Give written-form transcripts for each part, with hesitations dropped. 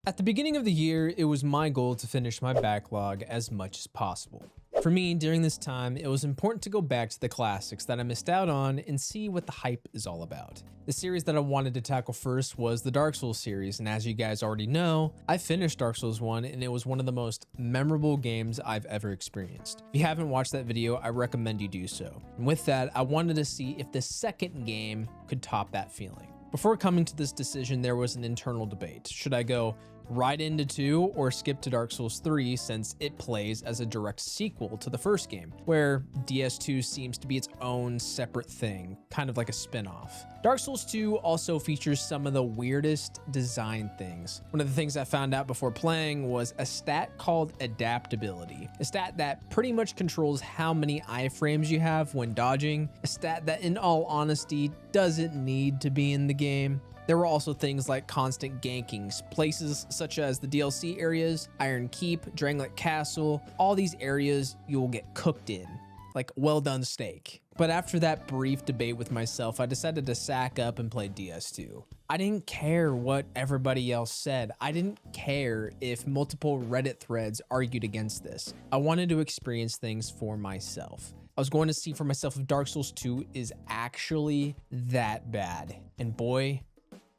At the beginning of the year, it was my goal to finish my backlog as much as possible. For me, during this time, it was important to go back to the classics that I missed out on and see what the hype is all about. The series that I wanted to tackle first was the Dark Souls series, and as you guys already know, I finished Dark Souls 1 and it was one of the most memorable games I've ever experienced. If you haven't watched that video, I recommend you do so. And with that, I wanted to see if the second game could top that feeling. Before coming to this decision, there was an internal debate. Should I go right into 2 or skip to Dark Souls 3 since it plays as a direct sequel to the first game, where DS2 seems to be its own separate thing, kind of like a spin-off. Dark Souls 2 also features some of the weirdest design things. One of the things I found out before playing was a stat called adaptability, a stat that pretty much controls how many iframes you have when dodging, a stat that in all honesty doesn't need to be in the game. There were also things like constant gankings, places such as the DLC areas, Iron Keep, Drangleic Castle. All these areas you will get cooked in, like well done steak. But after that brief debate with myself, I decided to sack up and play DS2. I didn't care what everybody else said. I didn't care if multiple Reddit threads argued against this. I wanted to experience things for myself. I was going to see for myself if Dark Souls 2 is actually that bad. And boy,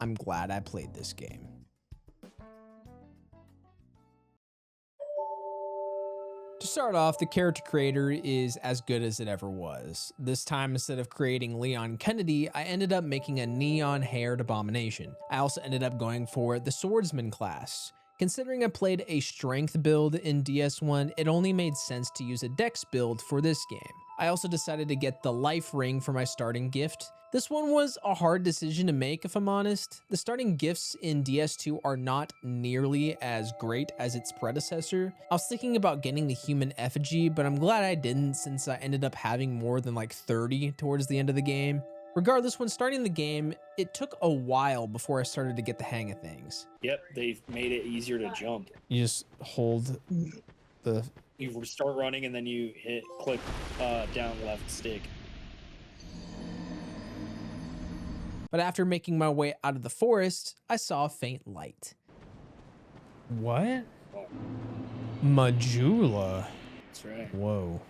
I'm glad I played this game. To start off, the character creator is as good as it ever was. This time, instead of creating Leon Kennedy, I ended up making a neon-haired abomination. I also ended up going for the swordsman class. Considering I played a strength build in DS1, it only made sense to use a dex build for this game. I also decided to get the life ring for my starting gift. This one was a hard decision to make, if I'm honest. The starting gifts in DS2 are not nearly as great as its predecessor. I was thinking about getting the human effigy, but I'm glad I didn't since I ended up having more than like 30 towards the end of the game. Regardless, when starting the game, it took a while before I started to get the hang of things. Yep, they've made it easier to jump. You just hold the... You start running and then you click down left stick. But after making my way out of the forest, I saw a faint light. What? Oh, Majula. that's right. Whoa.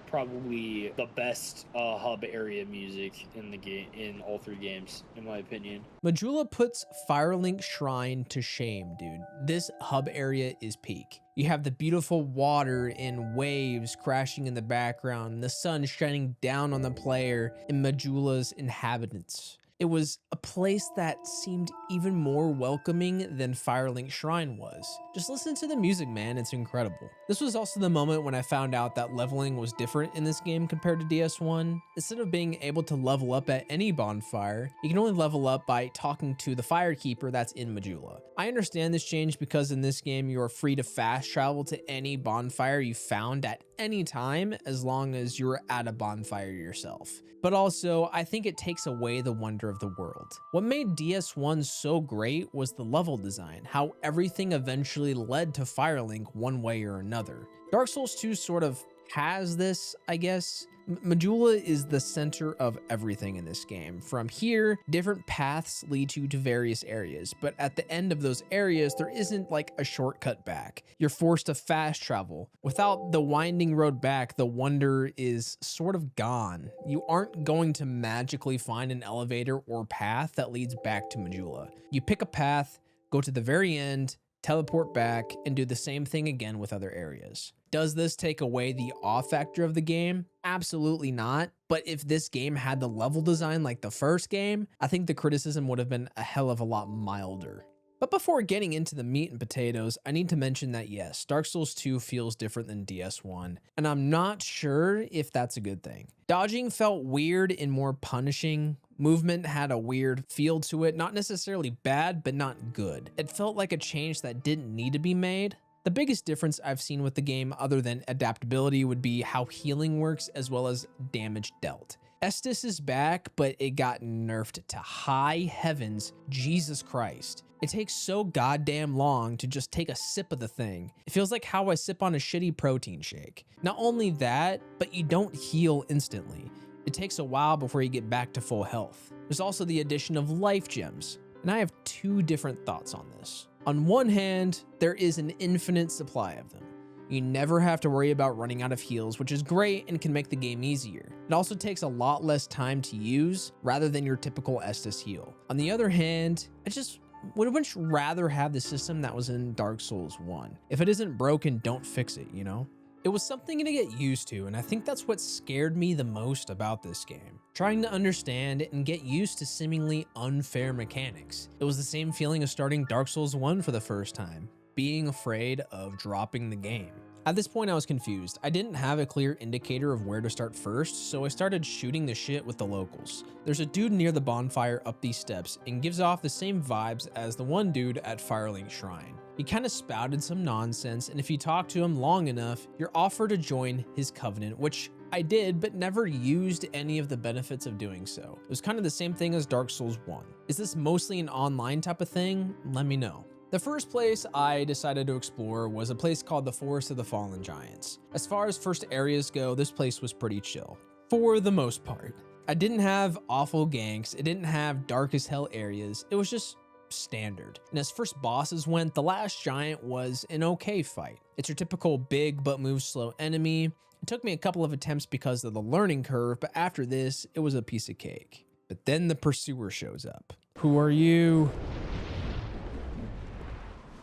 Probably the best hub area music in the game, in all 3 games, in my opinion. Majula puts Firelink Shrine to shame, dude. This hub area is peak. You have the beautiful water and waves crashing in the background, the sun shining down on the player and Majula's inhabitants. It was a place that seemed even more welcoming than Firelink Shrine was. Just listen to the music, man, it's incredible. This was also the moment when I found out that leveling was different in this game compared to DS1. Instead of being able to level up at any bonfire, you can only level up by talking to the firekeeper that's in Majula. I understand this change because in this game you are free to fast travel to any bonfire you found at any time as long as you're at a bonfire yourself. But also, I think it takes away the wonder of the world. What made DS1 so great was the level design, how everything eventually led to Firelink one way or another. Dark Souls 2 sort of has this, I guess. Majula is the center of everything in this game. From here, different paths lead you to various areas, but at the end of those areas, there isn't like a shortcut back. You're forced to fast travel. Without the winding road back, the wonder is sort of gone. You aren't going to magically find an elevator or path that leads back to Majula. You pick a path, go to the very end, teleport back, and do the same thing again with other areas. Does this take away the awe factor of the game? Absolutely not. But if this game had the level design like the first game, I think the criticism would have been a hell of a lot milder. But before getting into the meat and potatoes, I need to mention that yes, Dark Souls 2 feels different than DS1, and I'm not sure if that's a good thing. Dodging felt weird and more punishing. Movement had a weird feel to it, not necessarily bad, but not good. It felt like a change that didn't need to be made. The biggest difference I've seen with the game other than adaptability would be how healing works as well as damage dealt. Estus is back, but it got nerfed to high heavens, Jesus Christ. It takes so goddamn long to just take a sip of the thing. It feels like how I sip on a shitty protein shake. Not only that, but you don't heal instantly. It takes a while before you get back to full health. There's also the addition of life gems, and I have 2 different thoughts on this. On one hand, there is an infinite supply of them. You never have to worry about running out of heals, which is great and can make the game easier. It also takes a lot less time to use rather than your typical Estus heal. On the other hand, I just would much rather have the system that was in Dark Souls 1. If it isn't broken, don't fix it, you know? It was something to get used to, and I think that's what scared me the most about this game. Trying to understand and get used to seemingly unfair mechanics. It was the same feeling of starting Dark Souls 1 for the first time, being afraid of dropping the game. At this point, I was confused. I didn't have a clear indicator of where to start first, so I started shooting the shit with the locals. There's a dude near the bonfire up these steps and gives off the same vibes as the one dude at Firelink Shrine. He kind of spouted some nonsense, and if you talk to him long enough, you're offered to join his covenant, which I did, but never used any of the benefits of doing so. It was kind of the same thing as Dark Souls 1. Is this mostly an online type of thing? Let me know. The first place I decided to explore was a place called the Forest of the Fallen Giants. As far as first areas go, this place was pretty chill, for the most part. I didn't have awful ganks, it didn't have dark as hell areas, it was just standard. And as first bosses went, the last giant was an okay fight. It's your typical big but moves slow enemy. It took me a couple of attempts because of the learning curve, but after this, it was a piece of cake. But then the pursuer shows up. Who are you?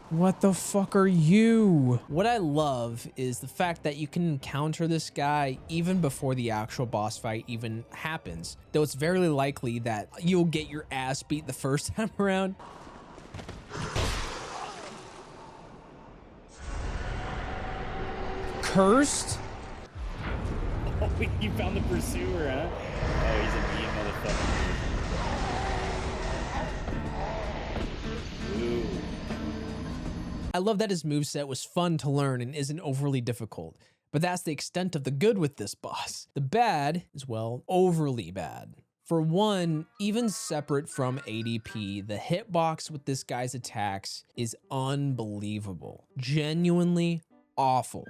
What the fuck are you? What I love is the fact that you can encounter this guy even before the actual boss fight even happens, though it's very likely that you'll get your ass beat the first time around. Cursed? Oh, you found the pursuer, huh? Oh, he's a mean motherfucker. Ooh. I love that his moveset was fun to learn and isn't overly difficult, but that's the extent of the good with this boss. The bad is, well, overly bad. For one, even separate from ADP, the hitbox with this guy's attacks is unbelievable. Genuinely awful.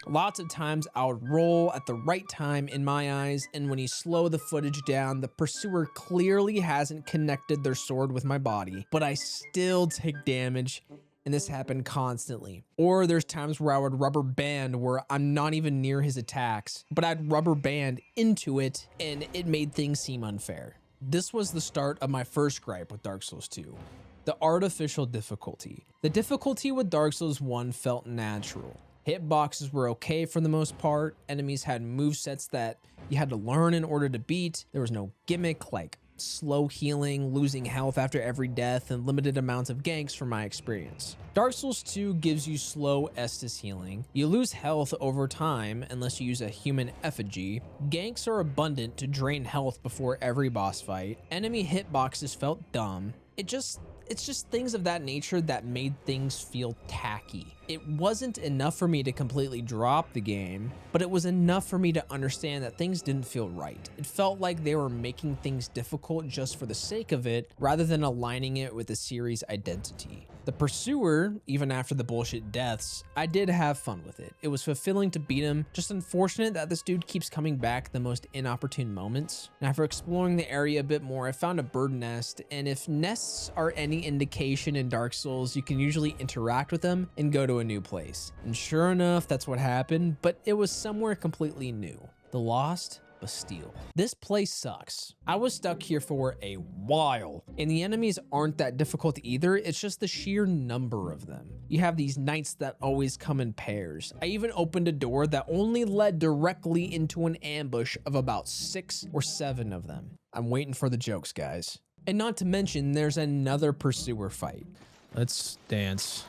Lots of times I would roll at the right time in my eyes, and when you slow the footage down, the pursuer clearly hasn't connected their sword with my body, but I still take damage, and this happened constantly. Or there's times where I would rubber band where I'm not even near his attacks, but I'd rubber band into it, and it made things seem unfair. This was the start of my first gripe with Dark Souls 2. The artificial difficulty. The difficulty with Dark Souls 1 felt natural. Hitboxes were okay for the most part. Enemies had movesets that you had to learn in order to beat. There was no gimmick like slow healing, losing health after every death, and limited amounts of ganks from my experience. Dark Souls 2 gives you slow Estus healing. You lose health over time unless you use a human effigy. Ganks are abundant to drain health before every boss fight. Enemy hitboxes felt dumb. It's just things of that nature that made things feel tacky. It wasn't enough for me to completely drop the game, but it was enough for me to understand that things didn't feel right. It felt like they were making things difficult just for the sake of it, rather than aligning it with the series' identity. The pursuer, even after the bullshit deaths, I did have fun with it. It was fulfilling to beat him, just unfortunate that this dude keeps coming back the most inopportune moments. And after exploring the area a bit more, I found a bird nest, and if nests are any indication in Dark Souls, you can usually interact with them and go to a new place. And sure enough, that's what happened, but it was somewhere completely new. The Lost Bastille. This place sucks. I was stuck here for a while, and the enemies aren't that difficult either. It's just the sheer number of them. You have these knights that always come in pairs. I even opened a door that only led directly into an ambush of about 6 or 7 of them. I'm waiting for the jokes, guys. And not to mention, there's another pursuer fight. Let's dance.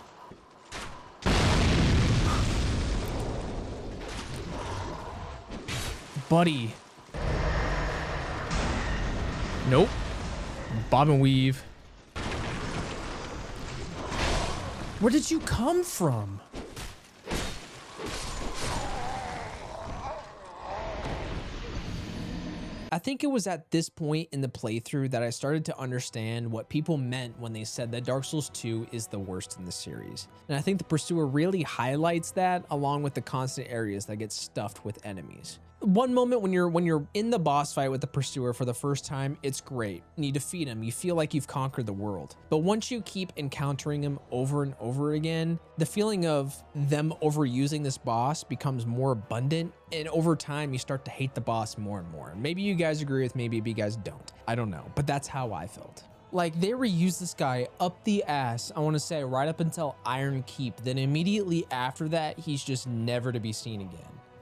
Buddy. Nope. Bob and weave. Where did you come from? I think it was at this point in the playthrough that I started to understand what people meant when they said that Dark Souls 2 is the worst in the series. And I think the Pursuer really highlights that, along with the constant areas that get stuffed with enemies. One moment when you're in the boss fight with the pursuer for the first time, it's great, and you defeat him, you feel like you've conquered the world. But once you keep encountering him over and over again, the feeling of them overusing this boss becomes more abundant, and over time you start to hate the boss more and more. Maybe you guys agree with me, maybe you guys don't, I don't know, but that's how I felt. Like, they reused this guy up the ass, I want to say right up until Iron Keep, then immediately after that he's just never to be seen again.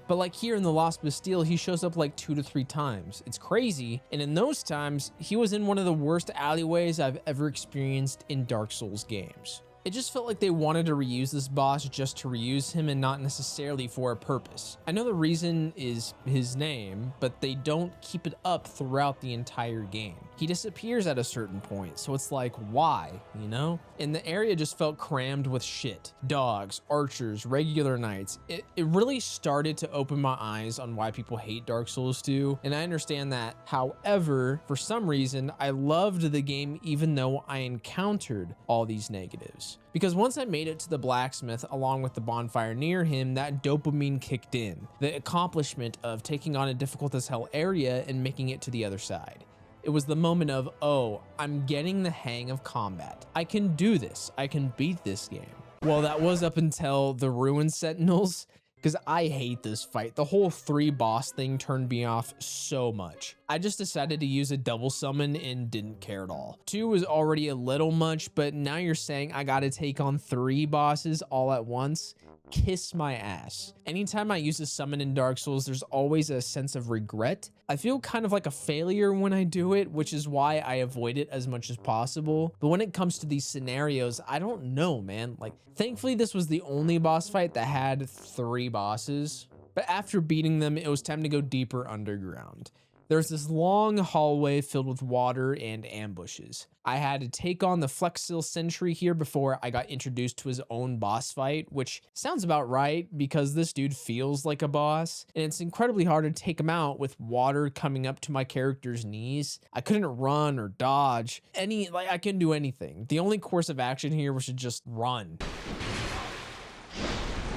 But like here in the Lost Bastille, he shows up like 2 to 3 times. It's crazy. And in those times, he was in one of the worst alleyways I've ever experienced in Dark Souls games. It just felt like they wanted to reuse this boss just to reuse him and not necessarily for a purpose. I know the reason is his name, but they don't keep it up throughout the entire game. He disappears at a certain point, so it's like, why, you know? And the area just felt crammed with shit. Dogs, archers, regular knights. It really started to open my eyes on why people hate Dark Souls 2, and I understand that. However, for some reason, I loved the game even though I encountered all these negatives. Because once I made it to the blacksmith along with the bonfire near him, that dopamine kicked in. The accomplishment of taking on a difficult as hell area and making it to the other side. It was the moment of, oh, I'm getting the hang of combat. I can do this. I can beat this game. Well, that was up until the Ruin Sentinels, because I hate this fight. The whole 3 boss thing turned me off so much. I just decided to use a double summon and didn't care at all. 2 was already a little much, but now you're saying I gotta take on 3 bosses all at once? Kiss my ass. Anytime I use a summon in Dark Souls, there's always a sense of regret. I feel kind of like a failure when I do it, which is why I avoid it as much as possible. But when it comes to these scenarios, I don't know, man. Like, thankfully this was the only boss fight that had 3 bosses. But after beating them, it was time to go deeper underground. There's this long hallway filled with water and ambushes. I had to take on the Flexil Sentry here before I got introduced to his own boss fight, which sounds about right because this dude feels like a boss, and it's incredibly hard to take him out with water coming up to my character's knees. I couldn't run or dodge, I couldn't do anything. The only course of action here was to just run.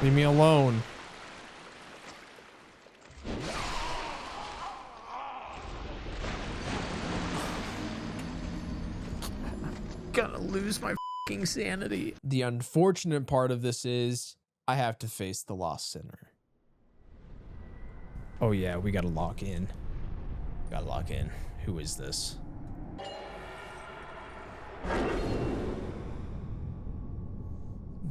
Leave me alone. Gonna lose my fucking sanity. The unfortunate part of this is I have to face the Lost Sinner. Oh yeah, we gotta lock in. Gotta lock in. Who is this?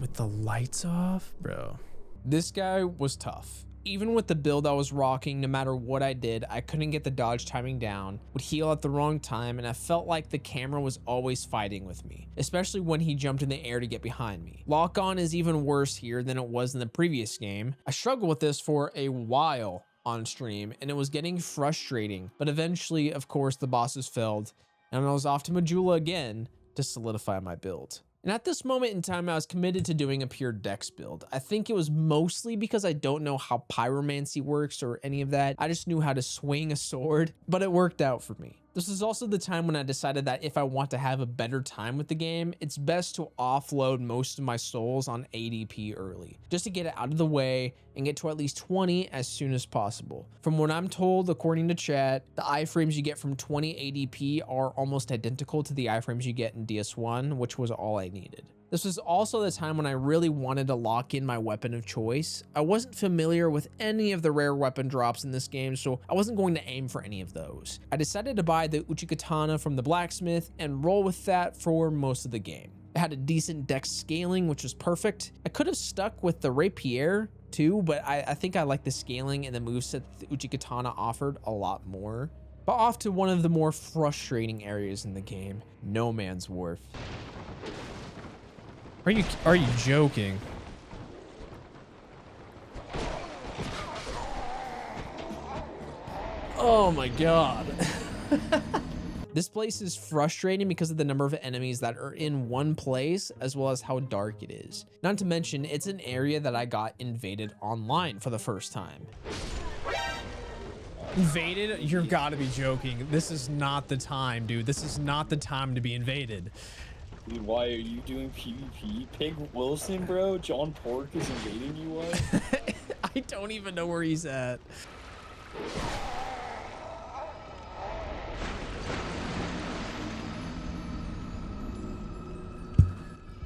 With the lights off? Bro. This guy was tough. Even with the build I was rocking, no matter what I did, I couldn't get the dodge timing down, would heal at the wrong time, and I felt like the camera was always fighting with me, especially when he jumped in the air to get behind me. Lock on is even worse here than it was in the previous game. I struggled with this for a while on stream, and it was getting frustrating, but eventually, of course, the bosses failed, and I was off to Majula again to solidify my build. And at this moment in time, I was committed to doing a pure dex build. I think it was mostly because I don't know how pyromancy works or any of that. I just knew how to swing a sword, but it worked out for me. This is also the time when I decided that if I want to have a better time with the game, it's best to offload most of my souls on ADP early, just to get it out of the way and get to at least 20 as soon as possible. From what I'm told, according to chat, the iframes you get from 20 ADP are almost identical to the iframes you get in DS1, which was all I needed. This was also the time when I really wanted to lock in my weapon of choice. I wasn't familiar with any of the rare weapon drops in this game, so I wasn't going to aim for any of those. I decided to buy the Uchikatana from the blacksmith and roll with that for most of the game. It had a decent dex scaling, which was perfect. I could have stuck with the rapier too, but I think I like the scaling and the moveset the Uchikatana offered a lot more. But off to one of the more frustrating areas in the game, No Man's Wharf. Are you joking? Oh my god. This place is frustrating because of the number of enemies that are in one place, as well as how dark it is. Not to mention, it's an area that I got invaded online for the first time. Invaded? You've got to be joking. This is not the time, dude. This is not the time to be invaded. Dude, why are you doing PvP? Pig Wilson, bro? John Pork is invading you, what? I don't even know where he's at.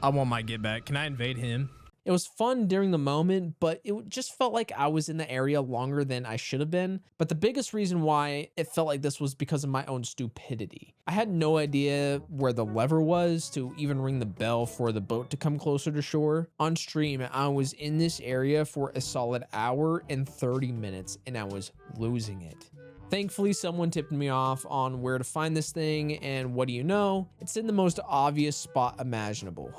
I want my get back. Can I invade him? It was fun during the moment, but it just felt like I was in the area longer than I should have been. But the biggest reason why it felt like this was because of my own stupidity. I had no idea where the lever was to even ring the bell for the boat to come closer to shore. On stream, I was in this area for a solid hour and 30 minutes, and I was losing it. Thankfully, someone tipped me off on where to find this thing, and what do you know? It's in the most obvious spot imaginable.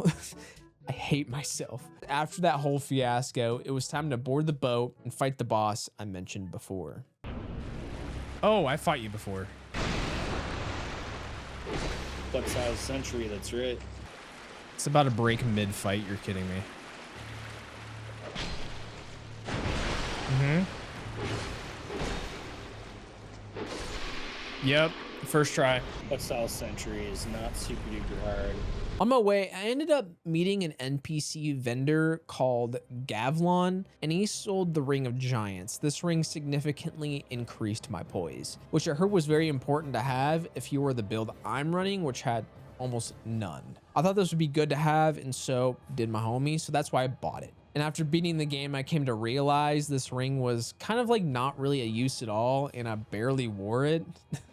I hate myself. After that whole fiasco, it was time to board the boat and fight the boss I mentioned before. Oh, I fought you before. What size century? That's right. It's about to break mid-fight. You're kidding me. Yep, first try. What style century is not super duper hard. On my way, I ended up meeting an NPC vendor called Gavlon, and he sold the Ring of Giants. This ring significantly increased my poise, which I heard was very important to have if you were the build I'm running, which had almost none. I thought this would be good to have, and so did my homie, so that's why I bought it. And after beating the game, I came to realize this ring was kind of like not really a use at all, and I barely wore it.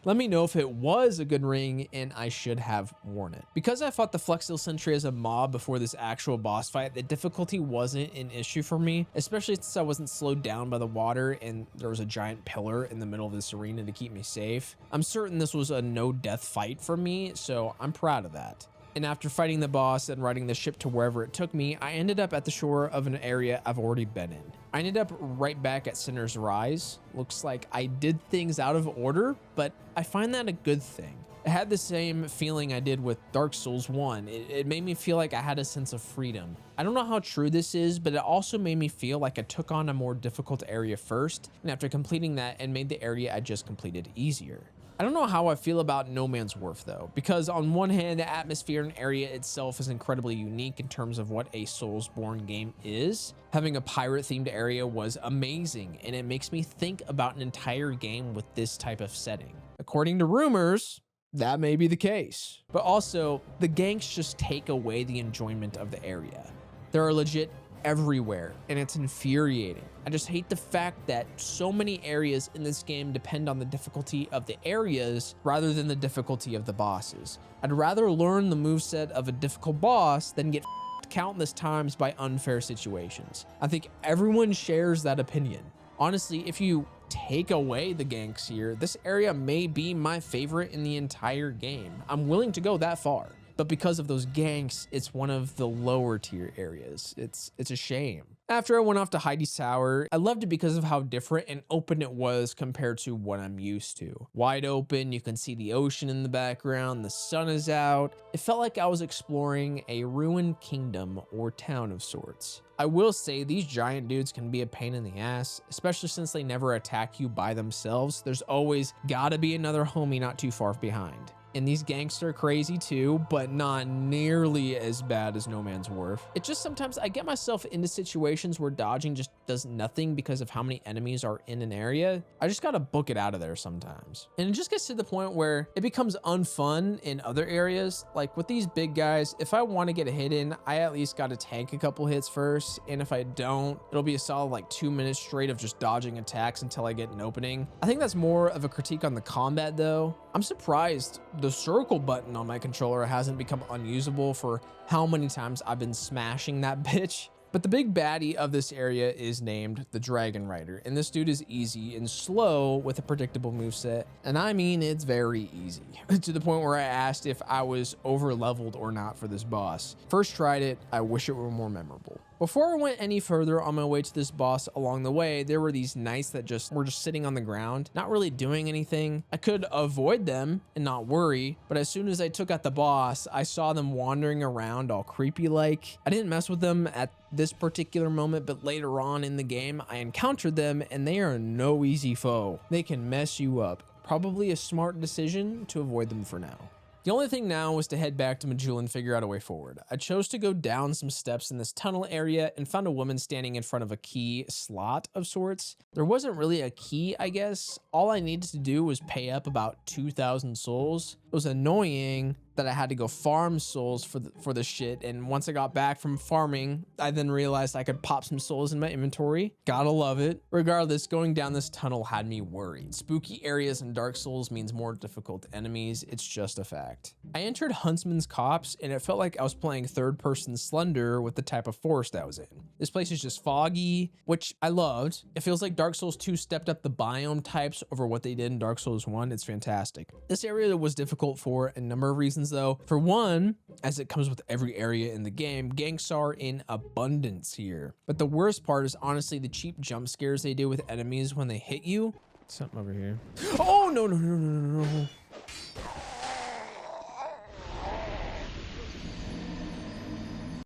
Let me know if it was a good ring and I should have worn it. Because I fought the Flexsteel Sentry as a mob before this actual boss fight, the difficulty wasn't an issue for me, especially since I wasn't slowed down by the water and there was a giant pillar in the middle of this arena to keep me safe. I'm certain this was a no-death fight for me, so I'm proud of that. And after fighting the boss and riding the ship to wherever it took me, I ended up at the shore of an area I've already been in. I ended up right back at Sinner's Rise. Looks like I did things out of order, but I find that a good thing. It had the same feeling I did with Dark Souls 1. It made me feel like I had a sense of freedom. I don't know how true this is, but it also made me feel like I took on a more difficult area first, and after completing that, it made the area I just completed easier. I don't know how I feel about No Man's Wharf though, because on one hand, the atmosphere and area itself is incredibly unique in terms of what a Soulsborne game is. Having a pirate themed area was amazing, and it makes me think about an entire game with this type of setting. According to rumors, that may be the case. But also, the ganks just take away the enjoyment of the area. There are legit everywhere, and it's infuriating. I just hate the fact that so many areas in this game depend on the difficulty of the areas rather than the difficulty of the bosses. I'd rather learn the moveset of a difficult boss than get countless times by unfair situations. I think everyone shares that opinion. Honestly, if you take away the ganks here, this area may be my favorite in the entire game. I'm willing to go that far. But because of those ganks, it's one of the lower tier areas. It's a shame. After I went off to Heidi's Tower, I loved it because of how different and open it was compared to what I'm used to. Wide open, you can see the ocean in the background, the sun is out. It felt like I was exploring a ruined kingdom or town of sorts. I will say these giant dudes can be a pain in the ass, especially since they never attack you by themselves. There's always gotta be another homie not too far behind. And these ganks are crazy too, but not nearly as bad as No Man's Wharf. It's just sometimes I get myself into situations where dodging just does nothing because of how many enemies are in an area. I just gotta book it out of there sometimes. And it just gets to the point where it becomes unfun in other areas. Like with these big guys, if I want to get a hit in, I at least gotta tank a couple hits first. And if I don't, it'll be a solid like 2 minutes straight of just dodging attacks until I get an opening. I think that's more of a critique on the combat though. I'm surprised the circle button on my controller hasn't become unusable for how many times I've been smashing that bitch. But the big baddie of this area is named the Dragon Rider, and this dude is easy and slow with a predictable moveset, and I mean it's very easy, to the point where I asked if I was over leveled or not for this boss. First tried it, I wish it were more memorable. Before I went any further on my way to this boss along the way, there were these knights that were just sitting on the ground, not really doing anything. I could avoid them and not worry, but as soon as I took out the boss, I saw them wandering around all creepy like. I didn't mess with them at this particular moment, but later on in the game, I encountered them and they are no easy foe. They can mess you up. Probably a smart decision to avoid them for now. The only thing now was to head back to Majula and figure out a way forward. I chose to go down some steps in this tunnel area and found a woman standing in front of a key slot of sorts. There wasn't really a key, I guess. All I needed to do was pay up about 2,000 souls. It was annoying that I had to go farm souls for the shit, and once I got back from farming, I then realized I could pop some souls in my inventory. Gotta love it. Regardless, going down this tunnel had me worried. Spooky areas in Dark Souls means more difficult enemies. It's just a fact. I entered Huntsman's Copse, and it felt like I was playing third-person Slender with the type of forest I was in. This place is just foggy, which I loved. It feels like Dark Souls 2 stepped up the biome types over what they did in Dark Souls 1. It's fantastic. This area was difficult for a number of reasons though. For one, as it comes with every area in the game, ganks are in abundance here. But the worst part is honestly the cheap jump scares they do with enemies when they hit you. Something over here. Oh, no, no, no, no, no, no.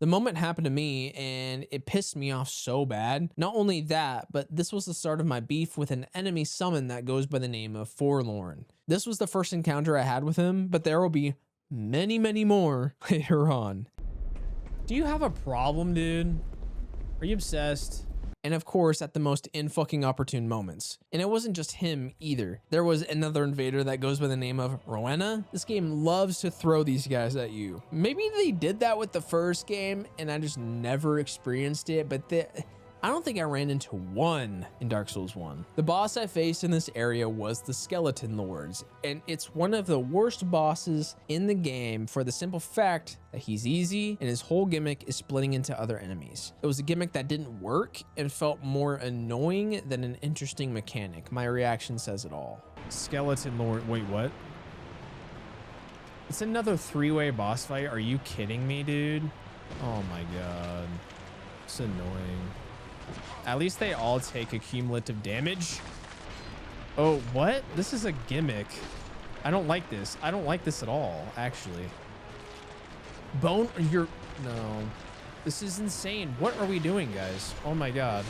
The moment happened to me and it pissed me off so bad. Not only that, but this was the start of my beef with an enemy summon that goes by the name of Forlorn. This was the first encounter I had with him, but there will be many, many more later on. Do you have a problem, dude? Are you obsessed? And of course, at the most in-fucking opportune moments. And it wasn't just him either. There was another invader that goes by the name of Rowena. This game loves to throw these guys at you. Maybe they did that with the first game and I just never experienced it, but I don't think I ran into one in Dark Souls 1. The boss I faced in this area was the Skeleton Lords, and it's one of the worst bosses in the game for the simple fact that he's easy and his whole gimmick is splitting into other enemies. It was a gimmick that didn't work and felt more annoying than an interesting mechanic. My reaction says it all. Skeleton Lord, wait, what? It's another three-way boss fight. Are you kidding me, dude? Oh my God, it's annoying. At least they all take a cumulative damage. Oh, what? This is a gimmick. I don't like this. I don't like this at all, actually. No. This is insane. What are we doing, guys? Oh my God.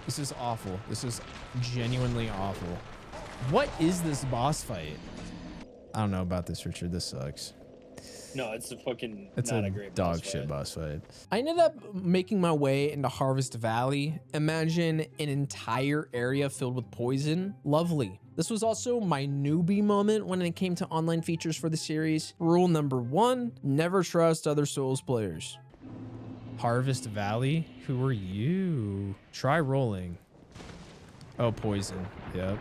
This is awful. This is genuinely awful. What is this boss fight? I don't know about this, Richard. This sucks. No, it's a fucking it's not a a great dog boss shit fight. boss fight. I ended up making my way into Harvest Valley. Imagine an entire area filled with poison. Lovely. This was also my newbie moment when it came to online features for the series. Rule number 1, never trust other Souls players. Harvest Valley? Who are you? Try rolling. Oh, poison. Yep.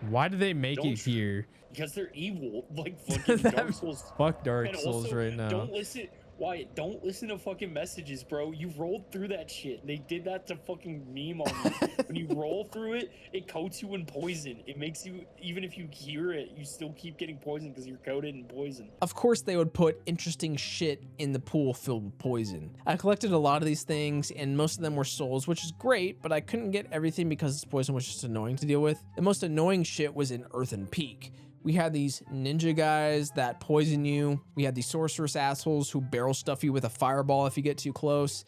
Why do they make it here? Because they're evil, like fucking Dark Souls. Fuck Dark And Souls also, right now. Don't listen, Wyatt. Don't listen to fucking messages, bro. You rolled through that shit. They did that to fucking meme on you. When you roll through it, it coats you in poison. It makes you, even if you hear it, you still keep getting poisoned because you're coated in poison. Of course, they would put interesting shit in the pool filled with poison. I collected a lot of these things, and most of them were souls, which is great, but I couldn't get everything because this poison was just annoying to deal with. The most annoying shit was in Earthen Peak. We had these ninja guys that poison you. We had these sorceress assholes who barrel stuff you with a fireball if you get too close.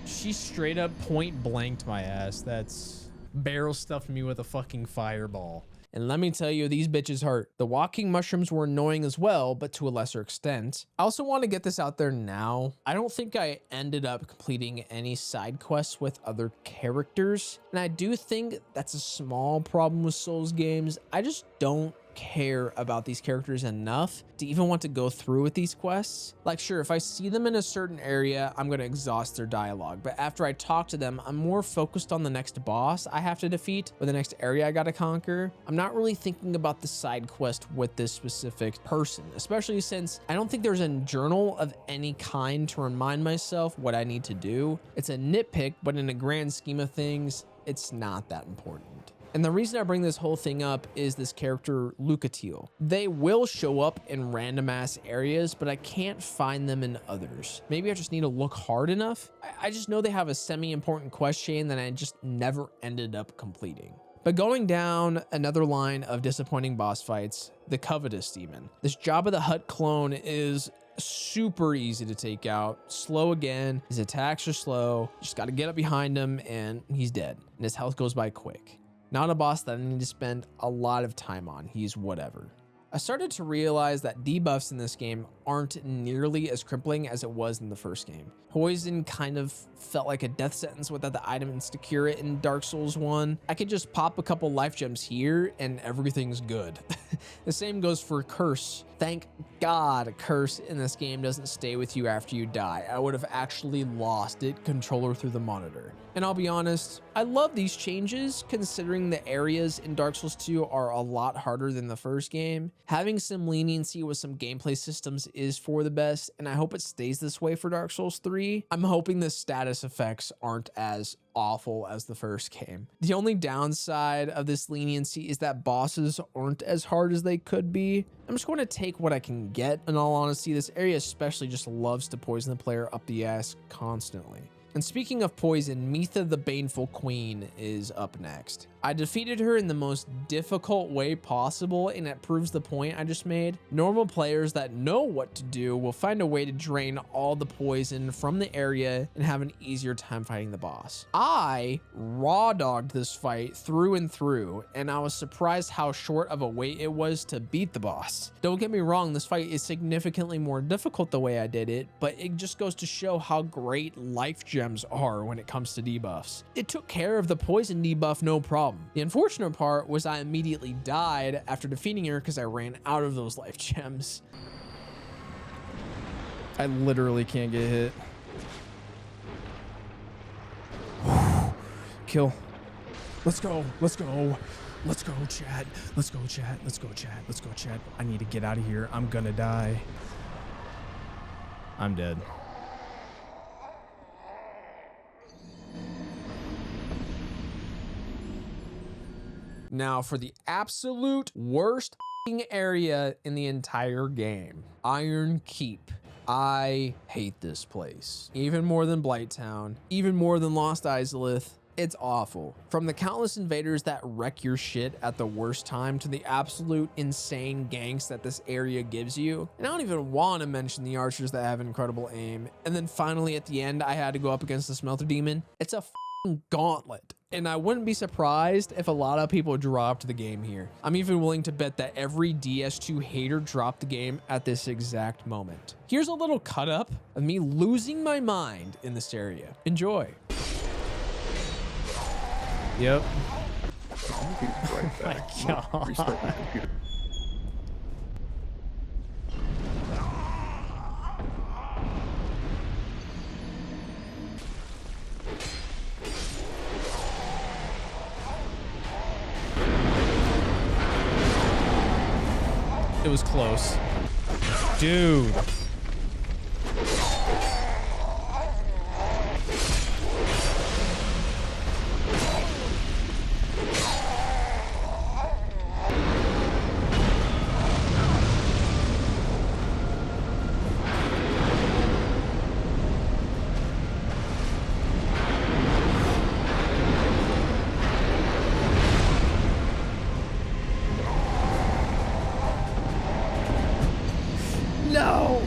She straight up point blanked my ass. That's barrel stuffed me with a fucking fireball. And let me tell you, these bitches hurt. The walking mushrooms were annoying as well, but to a lesser extent. I also want to get this out there now. I don't think I ended up completing any side quests with other characters. And I do think that's a small problem with Souls games. I just don't care about these characters enough to even want to go through with these quests. Like, sure, if I see them in a certain area, I'm gonna exhaust their dialogue, but after I talk to them, I'm more focused on the next boss I have to defeat or the next area I gotta conquer. I'm not really thinking about the side quest with this specific person, especially since I don't think there's a journal of any kind to remind myself what I need to do. It's a nitpick, but in a grand scheme of things, it's not that important. And the reason I bring this whole thing up is this character, Lucatiel. They will show up in random ass areas, but I can't find them in others. Maybe I just need to look hard enough. I just know they have a semi-important quest chain that I just never ended up completing. But going down another line of disappointing boss fights, the Covetous Demon. This Jabba the Hutt clone is super easy to take out. Slow again. His attacks are slow. Just got to get up behind him and he's dead. And his health goes by quick. Not a boss that I need to spend a lot of time on. He's whatever. I started to realize that debuffs in this game aren't nearly as crippling as it was in the first game. Poison kind of felt like a death sentence without the items to cure it in Dark Souls 1. I could just pop a couple life gems here and everything's good. The same goes for Curse. Thank God Curse in this game doesn't stay with you after you die. I would have actually lost it controller through the monitor. And I'll be honest, I love these changes considering the areas in Dark Souls 2 are a lot harder than the first game. Having some leniency with some gameplay systems is for the best, and I hope it stays this way for Dark Souls 3. I'm hoping the status effects aren't as awful as the first game. The only downside of this leniency is that bosses aren't as hard as they could be. I'm just going to take what I can get. In all honesty, this area especially just loves to poison the player up the ass constantly. And speaking of poison, Mitha the Baneful Queen is up next. I defeated her in the most difficult way possible, and it proves the point I just made. Normal players that know what to do will find a way to drain all the poison from the area and have an easier time fighting the boss. I raw dogged this fight through and through, and I was surprised how short of a wait it was to beat the boss. Don't get me wrong, this fight is significantly more difficult the way I did it, but it just goes to show how great life gems are when it comes to debuffs. It took care of the poison debuff no problem. The unfortunate part was I immediately died after defeating her because I ran out of those life gems. I literally can't get hit. Kill. Let's go. Let's go. Let's go, chat. Let's go, chat. Let's go, chat. Let's go, chat. I need to get out of here. I'm gonna die. I'm dead. Now for the absolute worst area in the entire game, Iron Keep. I hate this place. Even more than Blighttown, even more than Lost Izalith. It's awful. From the countless invaders that wreck your shit at the worst time to the absolute insane ganks that this area gives you. And I don't even want to mention the archers that have incredible aim. And then finally at the end, I had to go up against the Smelter Demon. It's a gauntlet. And I wouldn't be surprised if a lot of people dropped the game here. I'm even willing to bet that every DS2 hater dropped the game at this exact moment. Here's a little cut up of me losing my mind in this area. Enjoy. Yep. Oh my God. It was close. Dude. No!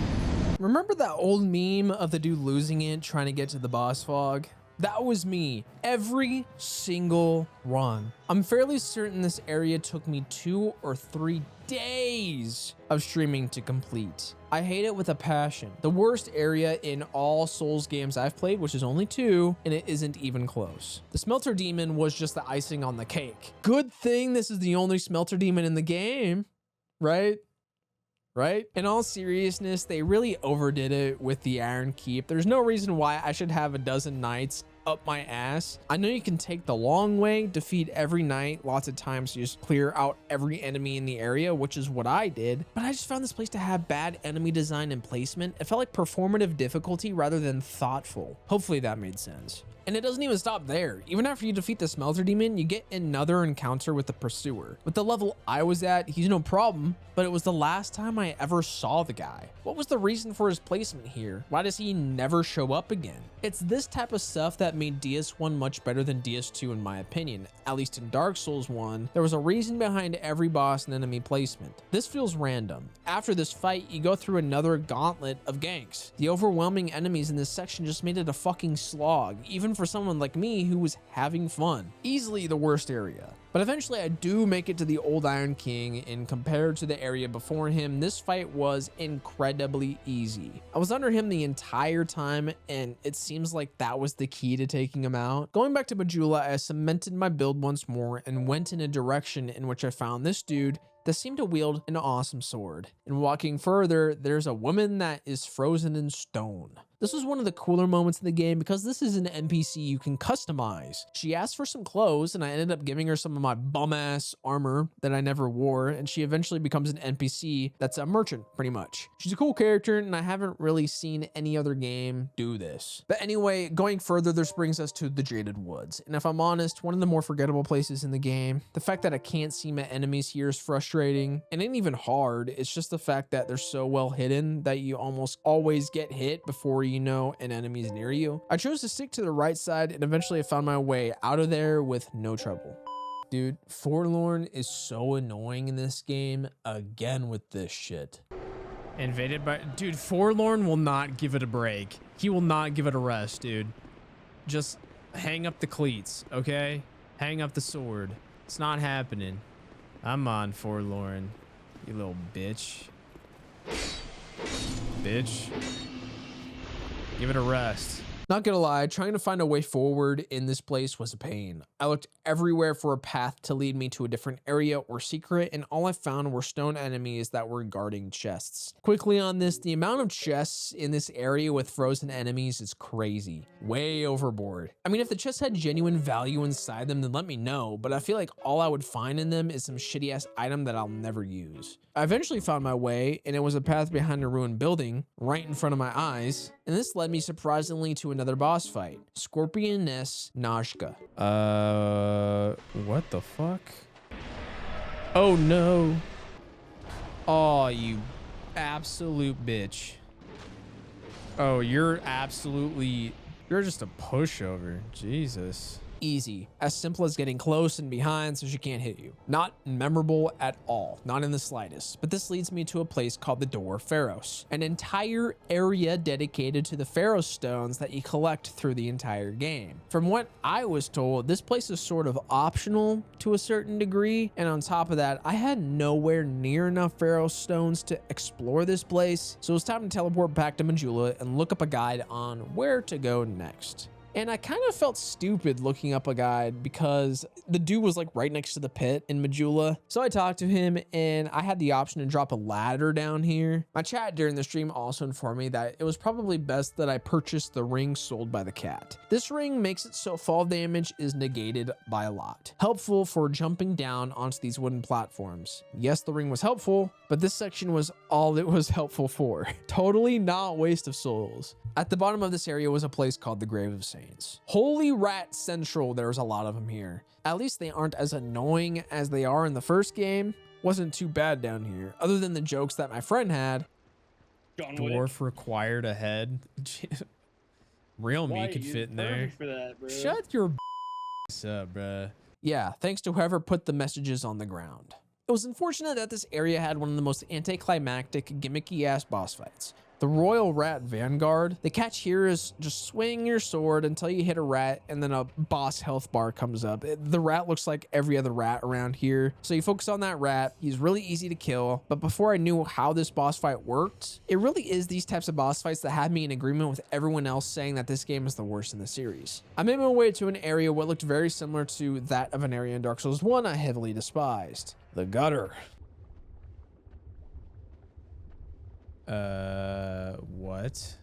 Remember that old meme of the dude losing it trying to get to the boss fog? That was me every single run. I'm fairly certain this area took me 2 or 3 days of streaming to complete. I hate it with a passion. The worst area in all Souls games I've played, which is only 2, and it isn't even close. The Smelter Demon was just the icing on the cake. Good thing this is the only Smelter Demon in the game, right? Right? In all seriousness, they really overdid it with the Iron Keep. There's no reason why I should have a dozen knights up my ass. I know you can take the long way, defeat every knight lots of times to just clear out every enemy in the area, which is what I did. But I just found this place to have bad enemy design and placement. It felt like performative difficulty rather than thoughtful. Hopefully that made sense. And it doesn't even stop there. Even after you defeat the Smelter Demon, you get another encounter with the Pursuer. With the level I was at, he's no problem, but it was the last time I ever saw the guy. What was the reason for his placement here? Why does he never show up again? It's this type of stuff that made DS1 much better than DS2 in my opinion. At least in Dark Souls 1, there was a reason behind every boss and enemy placement. This feels random. After this fight, you go through another gauntlet of ganks. The overwhelming enemies in this section just made it a fucking slog. Even for someone like me who was having fun. Easily the worst area. But eventually I do make it to the old Iron King, and compared to the area before him, this fight was incredibly easy. I was under him the entire time, and it seems like that was the key to taking him out. Going back to Majula, I cemented my build once more and went in a direction in which I found this dude that seemed to wield an awesome sword. And walking further, there's a woman that is frozen in stone. This was one of the cooler moments in the game because this is an NPC you can customize. She asked for some clothes, and I ended up giving her some of my bum-ass armor that I never wore, and she eventually becomes an NPC that's a merchant, pretty much. She's a cool character, and I haven't really seen any other game do this. But anyway, going further, this brings us to the Jaded Woods. And if I'm honest, one of the more forgettable places in the game. The fact that I can't see my enemies here is frustrating. It ain't even hard, it's just the fact that they're so well hidden that you almost always get hit before you know an enemy is near you. I chose to stick to the right side, and eventually I found my way out of there with no trouble. Dude, Forlorn is so annoying in this game, again with this shit. Invaded by... Dude, Forlorn will not give it a break. He will not give it a rest, dude. Just hang up the cleats, okay? Hang up the sword. It's not happening. I'm on, Forlorn. You little bitch. Bitch. Give it a rest. Not gonna lie, trying to find a way forward in this place was a pain. I looked everywhere for a path to lead me to a different area or secret, and all I found were stone enemies that were guarding chests. Quickly on this, the amount of chests in this area with frozen enemies is crazy. Way overboard. I mean, if the chests had genuine value inside them, then let me know, but I feel like all I would find in them is some shitty ass item that I'll never use. I eventually found my way, and it was a path behind a ruined building, right in front of my eyes, and this led me surprisingly to another boss fight, Scorpioness Najka. What the fuck? Oh no. Oh, you absolute bitch. Oh, you're just a pushover. Jesus. Easy, as simple as getting close and behind so she can't hit you. Not memorable at all, not in the slightest. But this leads me to a place called the Door of Pharos, an entire area dedicated to the Pharos stones that you collect through the entire game. From what I was told, this place is sort of optional to a certain degree, and on top of that, I had nowhere near enough Pharos stones to explore this place, so it was time to teleport back to Majula and look up a guide on where to go next. And I kind of felt stupid looking up a guide because the dude was like right next to the pit in Majula. So I talked to him, and I had the option to drop a ladder down here. My chat during the stream also informed me that it was probably best that I purchase the ring sold by the cat. This ring makes it so fall damage is negated by a lot. Helpful for jumping down onto these wooden platforms. Yes, the ring was helpful, but this section was all it was helpful for. Totally not waste of souls. At the bottom of this area was a place called the Grave of Saints. Holy rat central, there's a lot of them here. At least they aren't as annoying as they are in the first game. Wasn't too bad down here, other than the jokes that my friend had. Dwarf required a head. Real me could fit in there. For that, bro. Shut your up, bruh. Yeah, thanks to whoever put the messages on the ground. It was unfortunate that this area had one of the most anticlimactic, gimmicky-ass boss fights. The Royal Rat Vanguard. The catch here is just swing your sword until you hit a rat, and then a boss health bar comes up. The rat looks like every other rat around here, so you focus on that rat. He's really easy to kill, but before I knew how this boss fight worked, it really is these types of boss fights that had me in agreement with everyone else saying that this game is the worst in the series. I made my way to an area what looked very similar to that of an area in Dark Souls 1 I heavily despised. The Gutter. What?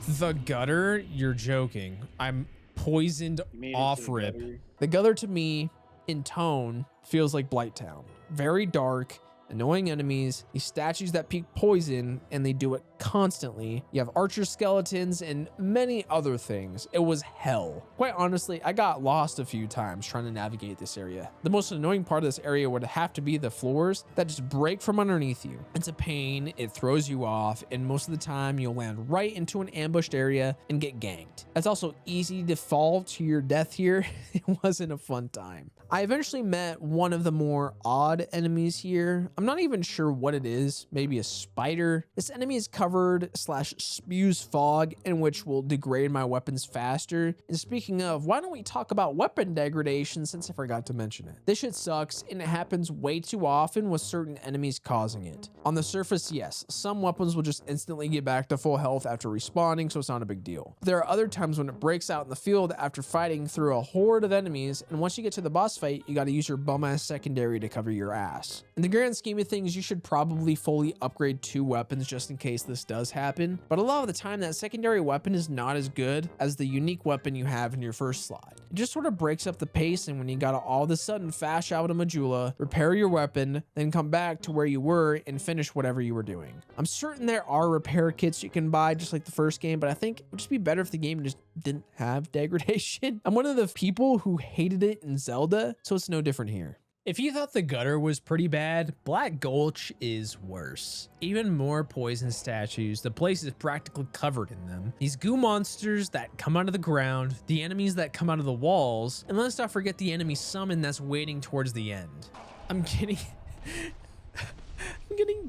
The Gutter? You're joking. I'm poisoned off rip. The Gutter to me, in tone, feels like Blighttown. Very dark, annoying enemies, these statues that peak poison, and they do it constantly. You have archer skeletons and many other things. It was hell. Quite honestly, I got lost a few times trying to navigate this area. The most annoying part of this area would have to be the floors that just break from underneath you. It's a pain, it throws you off, and most of the time you'll land right into an ambushed area and get ganked. It's also easy to fall to your death here. It wasn't a fun time. I eventually met one of the more odd enemies here. I'm not even sure what it is, maybe a spider. This enemy is covered covered / spews fog, in which will degrade my weapons faster. And speaking of, why don't we talk about weapon degradation, since I forgot to mention it. This shit sucks, and it happens way too often with certain enemies causing it. On the surface, yes, some weapons will just instantly get back to full health after respawning, so it's not a big deal. There are other times when it breaks out in the field after fighting through a horde of enemies, and once you get to the boss fight, you gotta use your bum-ass secondary to cover your ass. In the grand scheme of things, you should probably fully upgrade 2 weapons just in case this does happen, but a lot of the time that secondary weapon is not as good as the unique weapon you have in your first slot. It just sort of breaks up the pacing when you gotta all of a sudden fash out a Majula, repair your weapon, then come back to where you were and finish whatever you were doing. I'm certain there are repair kits you can buy just like the first game, but I think it would just be better if the game just didn't have degradation. I'm one of the people who hated it in Zelda, so it's no different here. If you thought the gutter was pretty bad, Black Gulch is worse. Even more poison statues, the place is practically covered in them. These goo monsters that come out of the ground, the enemies that come out of the walls, and let's not forget the enemy summon that's waiting towards the end. I'm getting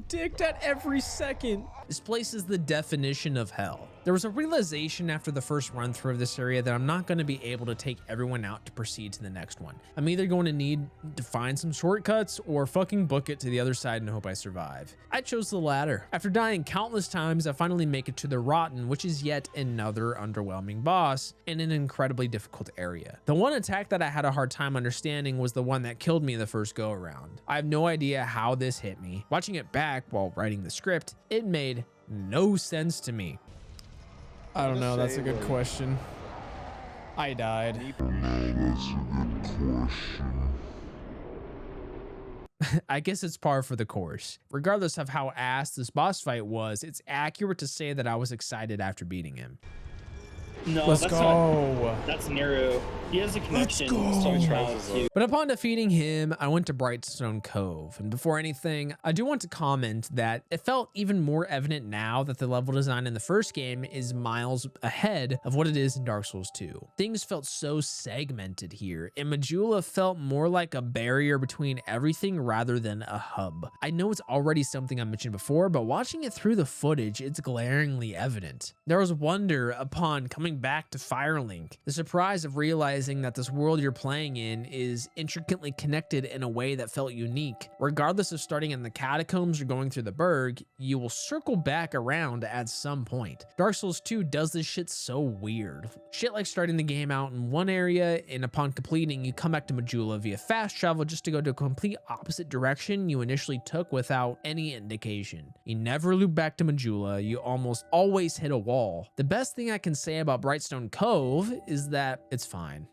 dicked at every second. This place is the definition of hell. There was a realization after the first run through of this area that I'm not going to be able to take everyone out to proceed to the next one. I'm either going to need to find some shortcuts or fucking book it to the other side and hope I survive. I chose the latter. After dying countless times, I finally make it to the Rotten, which is yet another underwhelming boss in an incredibly difficult area. The one attack that I had a hard time understanding was the one that killed me the first go around. I have no idea how this hit me. Watching it back while writing the script, it made no sense to me. I don't know, that's a good question. I died. I guess it's par for the course. Regardless of how ass this boss fight was, it's accurate to say that I was excited after beating him. No, Let's that's go. not. That's Nero. He has a connection. go. So he tries to. But upon defeating him, I went to Brightstone Cove. And before anything, I do want to comment that it felt even more evident now that the level design in the first game is miles ahead of what it is in Dark Souls 2. Things felt so segmented here, and Majula felt more like a barrier between everything rather than a hub. I know it's already something I mentioned before, but watching it through the footage, it's glaringly evident. There was wonder upon coming back to Firelink, the surprise of realizing that this world you're playing in is intricately connected in a way that felt unique. Regardless of starting in the catacombs or going through the Berg, you will circle back around at some point. Dark Souls 2 does this shit so weird. Shit like starting the game out in one area, and upon completing, you come back to Majula via fast travel just to go to a complete opposite direction you initially took without any indication. You never loop back to Majula, you almost always hit a wall. The best thing I can say about Brightstone Cove is that it's fine.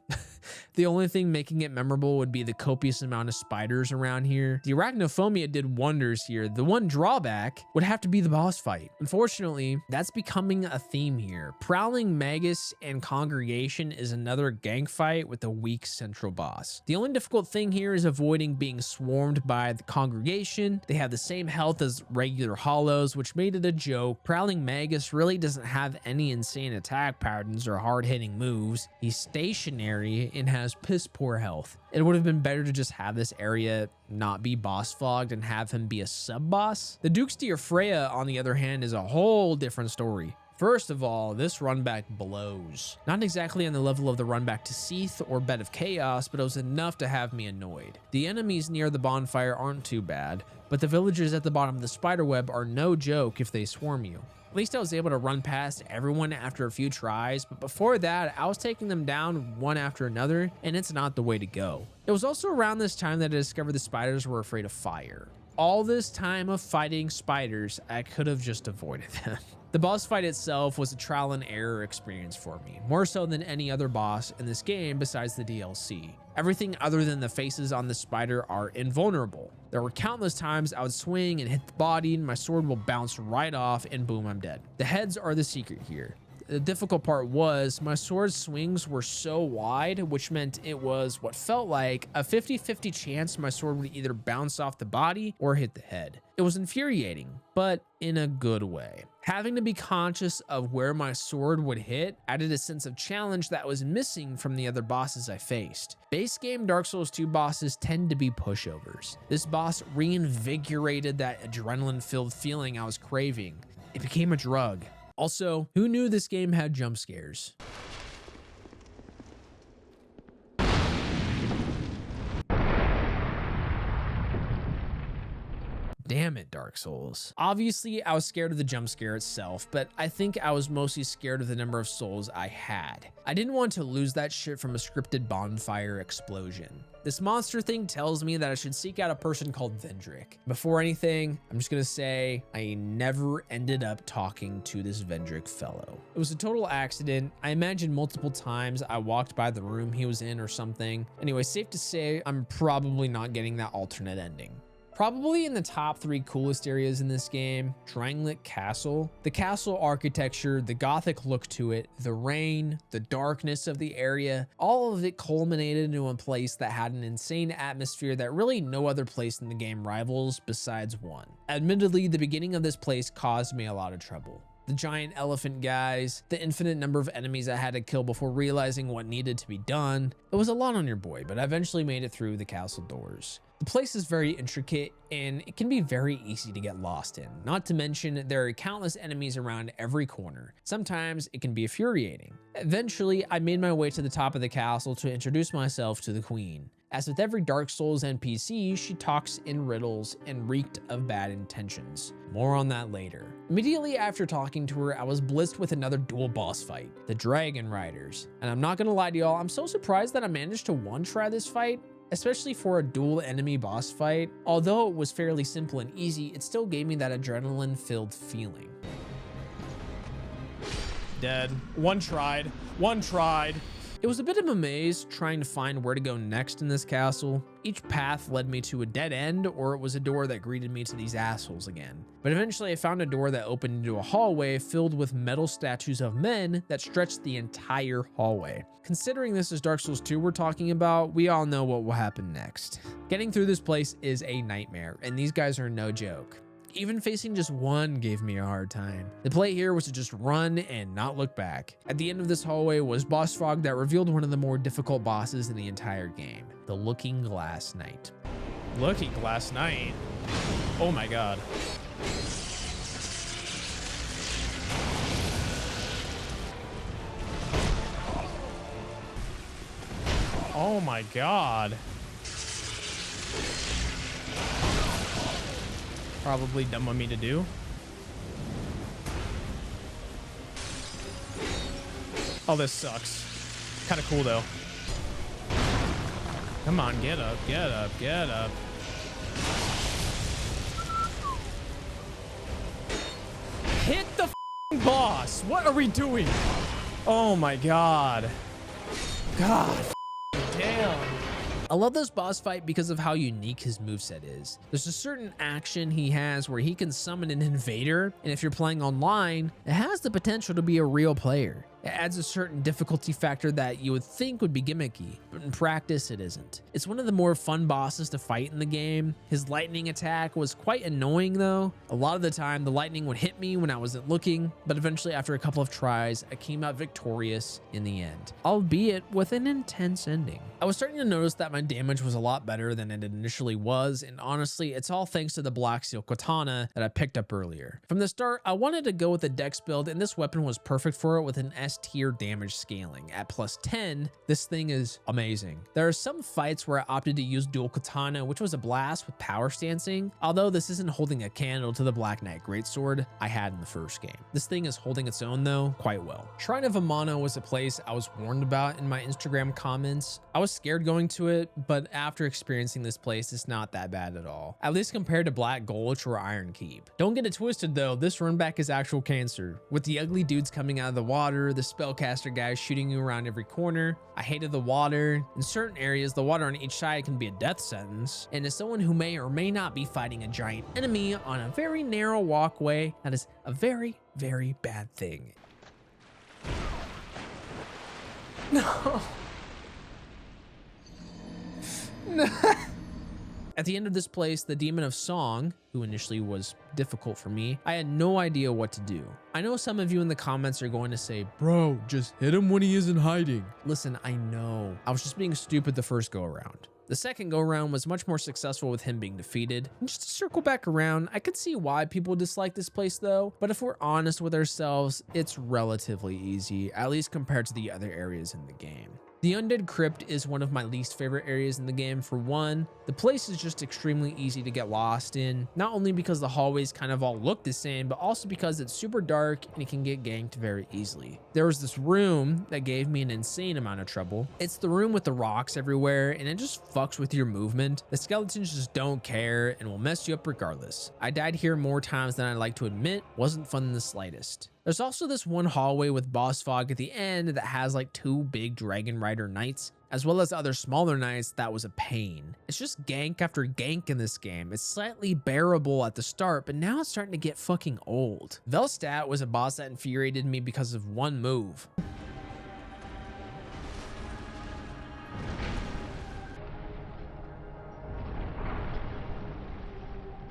The only thing making it memorable would be the copious amount of spiders around here. The arachnophobia did wonders here. The one drawback would have to be the boss fight. Unfortunately, that's becoming a theme here. Prowling Magus and Congregation is another gank fight with a weak central boss. The only difficult thing here is avoiding being swarmed by the Congregation. They have the same health as regular hollows, which made it a joke. Prowling Magus really doesn't have any insane attack patterns or hard-hitting moves. He's stationary and has piss poor health. It would have been better to just have this area not be boss fogged and have him be a sub boss. The Duke's Dear Freya, on the other hand, is a whole different story. First of all, this run back blows. Not exactly on the level of the run back to Seath or Bed of Chaos, but it was enough to have me annoyed. The enemies near the bonfire aren't too bad, but the villagers at the bottom of the spiderweb are no joke if they swarm you. At least I was able to run past everyone after a few tries, but before that, I was taking them down one after another, and it's not the way to go. It was also around this time that I discovered the spiders were afraid of fire. All this time of fighting spiders, I could have just avoided them. The boss fight itself was a trial and error experience for me, more so than any other boss in this game besides the DLC. Everything other than the faces on the spider are invulnerable. There were countless times I would swing and hit the body and my sword will bounce right off and boom, I'm dead. The heads are the secret here. The difficult part was my sword swings were so wide, which meant it was what felt like a 50-50 chance my sword would either bounce off the body or hit the head. It was infuriating, but in a good way. Having to be conscious of where my sword would hit added a sense of challenge that was missing from the other bosses I faced. Base game Dark Souls 2 bosses tend to be pushovers. This boss reinvigorated that adrenaline-filled feeling I was craving. it became a drug. Also, who knew this game had jump scares? Damn it, Dark Souls. Obviously, I was scared of the jump scare itself, but I think I was mostly scared of the number of souls I had. I didn't want to lose that shit from a scripted bonfire explosion. This monster thing tells me that I should seek out a person called Vendrick. Before anything, I'm just gonna say I never ended up talking to this Vendrick fellow. It was a total accident. I imagine multiple times I walked by the room he was in or something. Anyway, safe to say I'm probably not getting that alternate ending. Probably in the top 3 coolest areas in this game, Drangleic Castle. The castle architecture, the gothic look to it, the rain, the darkness of the area, all of it culminated into a place that had an insane atmosphere that really no other place in the game rivals besides one. Admittedly, the beginning of this place caused me a lot of trouble. The giant elephant guys, the infinite number of enemies I had to kill before realizing what needed to be done. It was a lot on your boy, but I eventually made it through the castle doors. The place is very intricate and it can be very easy to get lost in. Not to mention there are countless enemies around every corner. Sometimes it can be infuriating. Eventually, I made my way to the top of the castle to introduce myself to the queen. As with every Dark Souls NPC, she talks in riddles and reeked of bad intentions. More on that later. Immediately after talking to her, I was blitzed with another dual boss fight, the Dragon Riders. And I'm not gonna lie to y'all, I'm so surprised that I managed to one-try this fight, especially for a dual enemy boss fight. Although it was fairly simple and easy, it still gave me that adrenaline-filled feeling. Dead. One tried. It was a bit of a maze trying to find where to go next in this castle. Each path led me to a dead end, or it was a door that greeted me to these assholes again. But eventually I found a door that opened into a hallway filled with metal statues of men that stretched the entire hallway. Considering this is Dark Souls 2 we're talking about, we all know what will happen next. Getting through this place is a nightmare, and these guys are no joke. Even facing just one gave me a hard time. The play here was to just run and not look back. At the end of this hallway was boss fog that revealed one of the more difficult bosses in the entire game, the Looking Glass Knight. Looking Glass Knight. Oh my god. Oh my god. Probably dumb of me to do. Oh, this sucks. Kind of cool though. Come on, get up, get up, get up. Hit the boss. What are we doing? Oh my god. God damn. I love this boss fight because of how unique his moveset is. There's a certain action he has where he can summon an invader, and if you're playing online, it has the potential to be a real player. It adds a certain difficulty factor that you would think would be gimmicky, but in practice it isn't. It's one of the more fun bosses to fight in the game. His lightning attack was quite annoying though. A lot of the time the lightning would hit me when I wasn't looking, but eventually after a couple of tries, I came out victorious in the end, albeit with an intense ending. I was starting to notice that my damage was a lot better than it initially was, and honestly, it's all thanks to the Black Steel Katana that I picked up earlier. From the start, I wanted to go with a dex build, and this weapon was perfect for it with an S-tier damage scaling. At plus 10, this thing is amazing. There are some fights where I opted to use dual katana, which was a blast with power stancing, although this isn't holding a candle to the Black Knight greatsword I had in the first game. This thing is holding its own though, quite well. Shrine of Amana was a place I was warned about in my Instagram comments. I was scared going to it, but after experiencing this place, it's not that bad at all. At least compared to Black Gulch or Iron Keep. Don't get it twisted though, this run back is actual cancer. With the ugly dudes coming out of the water, the spellcaster guys shooting you around every corner. I hated the water. In certain areas, the water on each side can be a death sentence. And as someone who may or may not be fighting a giant enemy on a very narrow walkway, that is a very, very bad thing. No. No. At the end of this place, the Demon of Song, who initially was difficult for me, I had no idea what to do. I know some of you in the comments are going to say, bro, just hit him when he isn't hiding. Listen, I know. I was just being stupid the first go around. The second go around was much more successful with him being defeated. And just to circle back around, I could see why people dislike this place though, but if we're honest with ourselves, it's relatively easy, at least compared to the other areas in the game. The Undead Crypt is one of my least favorite areas in the game. For one, the place is just extremely easy to get lost in, not only because the hallways kind of all look the same, but also because it's super dark and it can get ganked very easily. There was this room that gave me an insane amount of trouble. It's the room with the rocks everywhere and it just fucks with your movement. The skeletons just don't care and will mess you up regardless. I died here more times than I'd like to admit. Wasn't fun in the slightest. There's also this one hallway with boss fog at the end that has like 2 big dragon rider knights, as well as other smaller knights that was a pain. It's just gank after gank in this game. It's slightly bearable at the start, but now it's starting to get fucking old. Velstadt was a boss that infuriated me because of one move.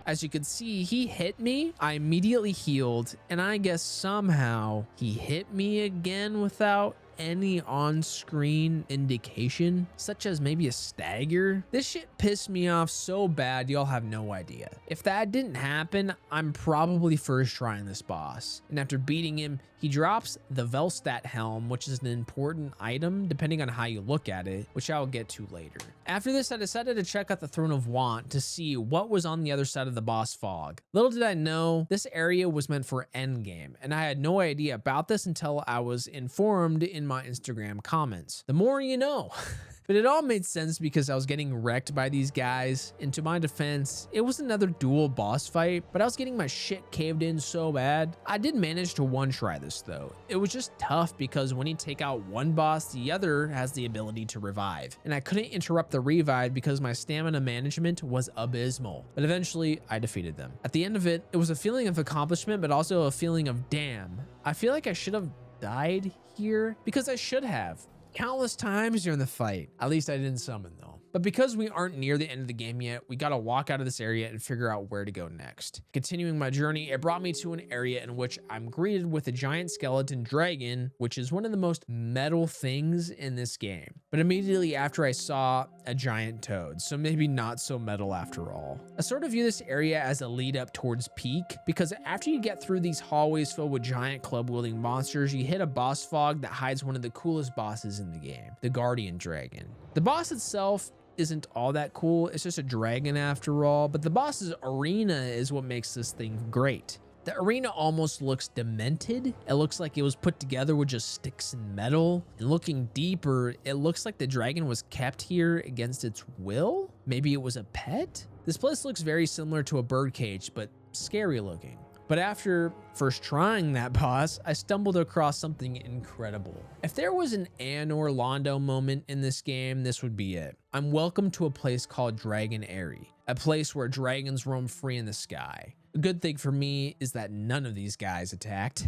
As you can see, he hit me, I immediately healed, and I guess somehow he hit me again without any on-screen indication, such as maybe a stagger. This shit pissed me off so bad, y'all have no idea. If that didn't happen, I'm probably first trying this boss. And after beating him, he drops the Velstadt helm, which is an important item depending on how you look at it, which I'll get to later. After this, I decided to check out the Throne of Want to see what was on the other side of the boss fog. Little did I know, this area was meant for endgame, and I had no idea about this until I was informed in my Instagram comments. The more you know. But it all made sense because I was getting wrecked by these guys, and to my defense, it was another dual boss fight, but I was getting my shit caved in so bad. I did manage to one-try this though. It was just tough because when you take out one boss, the other has the ability to revive, and I couldn't interrupt the revive because my stamina management was abysmal. But eventually, I defeated them. At the end of it, it was a feeling of accomplishment, but also a feeling of damn, I feel like I should have died here because I should have. Countless times during the fight. At least I didn't summon though. But because we aren't near the end of the game yet, we gotta walk out of this area and figure out where to go next. Continuing my journey, it brought me to an area in which I'm greeted with a giant skeleton dragon, which is one of the most metal things in this game. But immediately after I saw a giant toad, so maybe not so metal after all. I sort of view this area as a lead up towards peak, because after you get through these hallways filled with giant club wielding monsters, you hit a boss fog that hides one of the coolest bosses in the game, the Guardian Dragon. The boss itself isn't all that cool, it's just a dragon after all, but the boss's arena is what makes this thing great. The arena almost looks demented. It looks like it was put together with just sticks and metal. And looking deeper, it looks like the dragon was kept here against its will? Maybe it was a pet? This place looks very similar to a birdcage, but scary looking. But after first trying that boss, I stumbled across something incredible. If there was an Anor Londo moment in this game, this would be it. I'm welcome to a place called Dragon Airy, a place where dragons roam free in the sky. A good thing for me is that none of these guys attacked.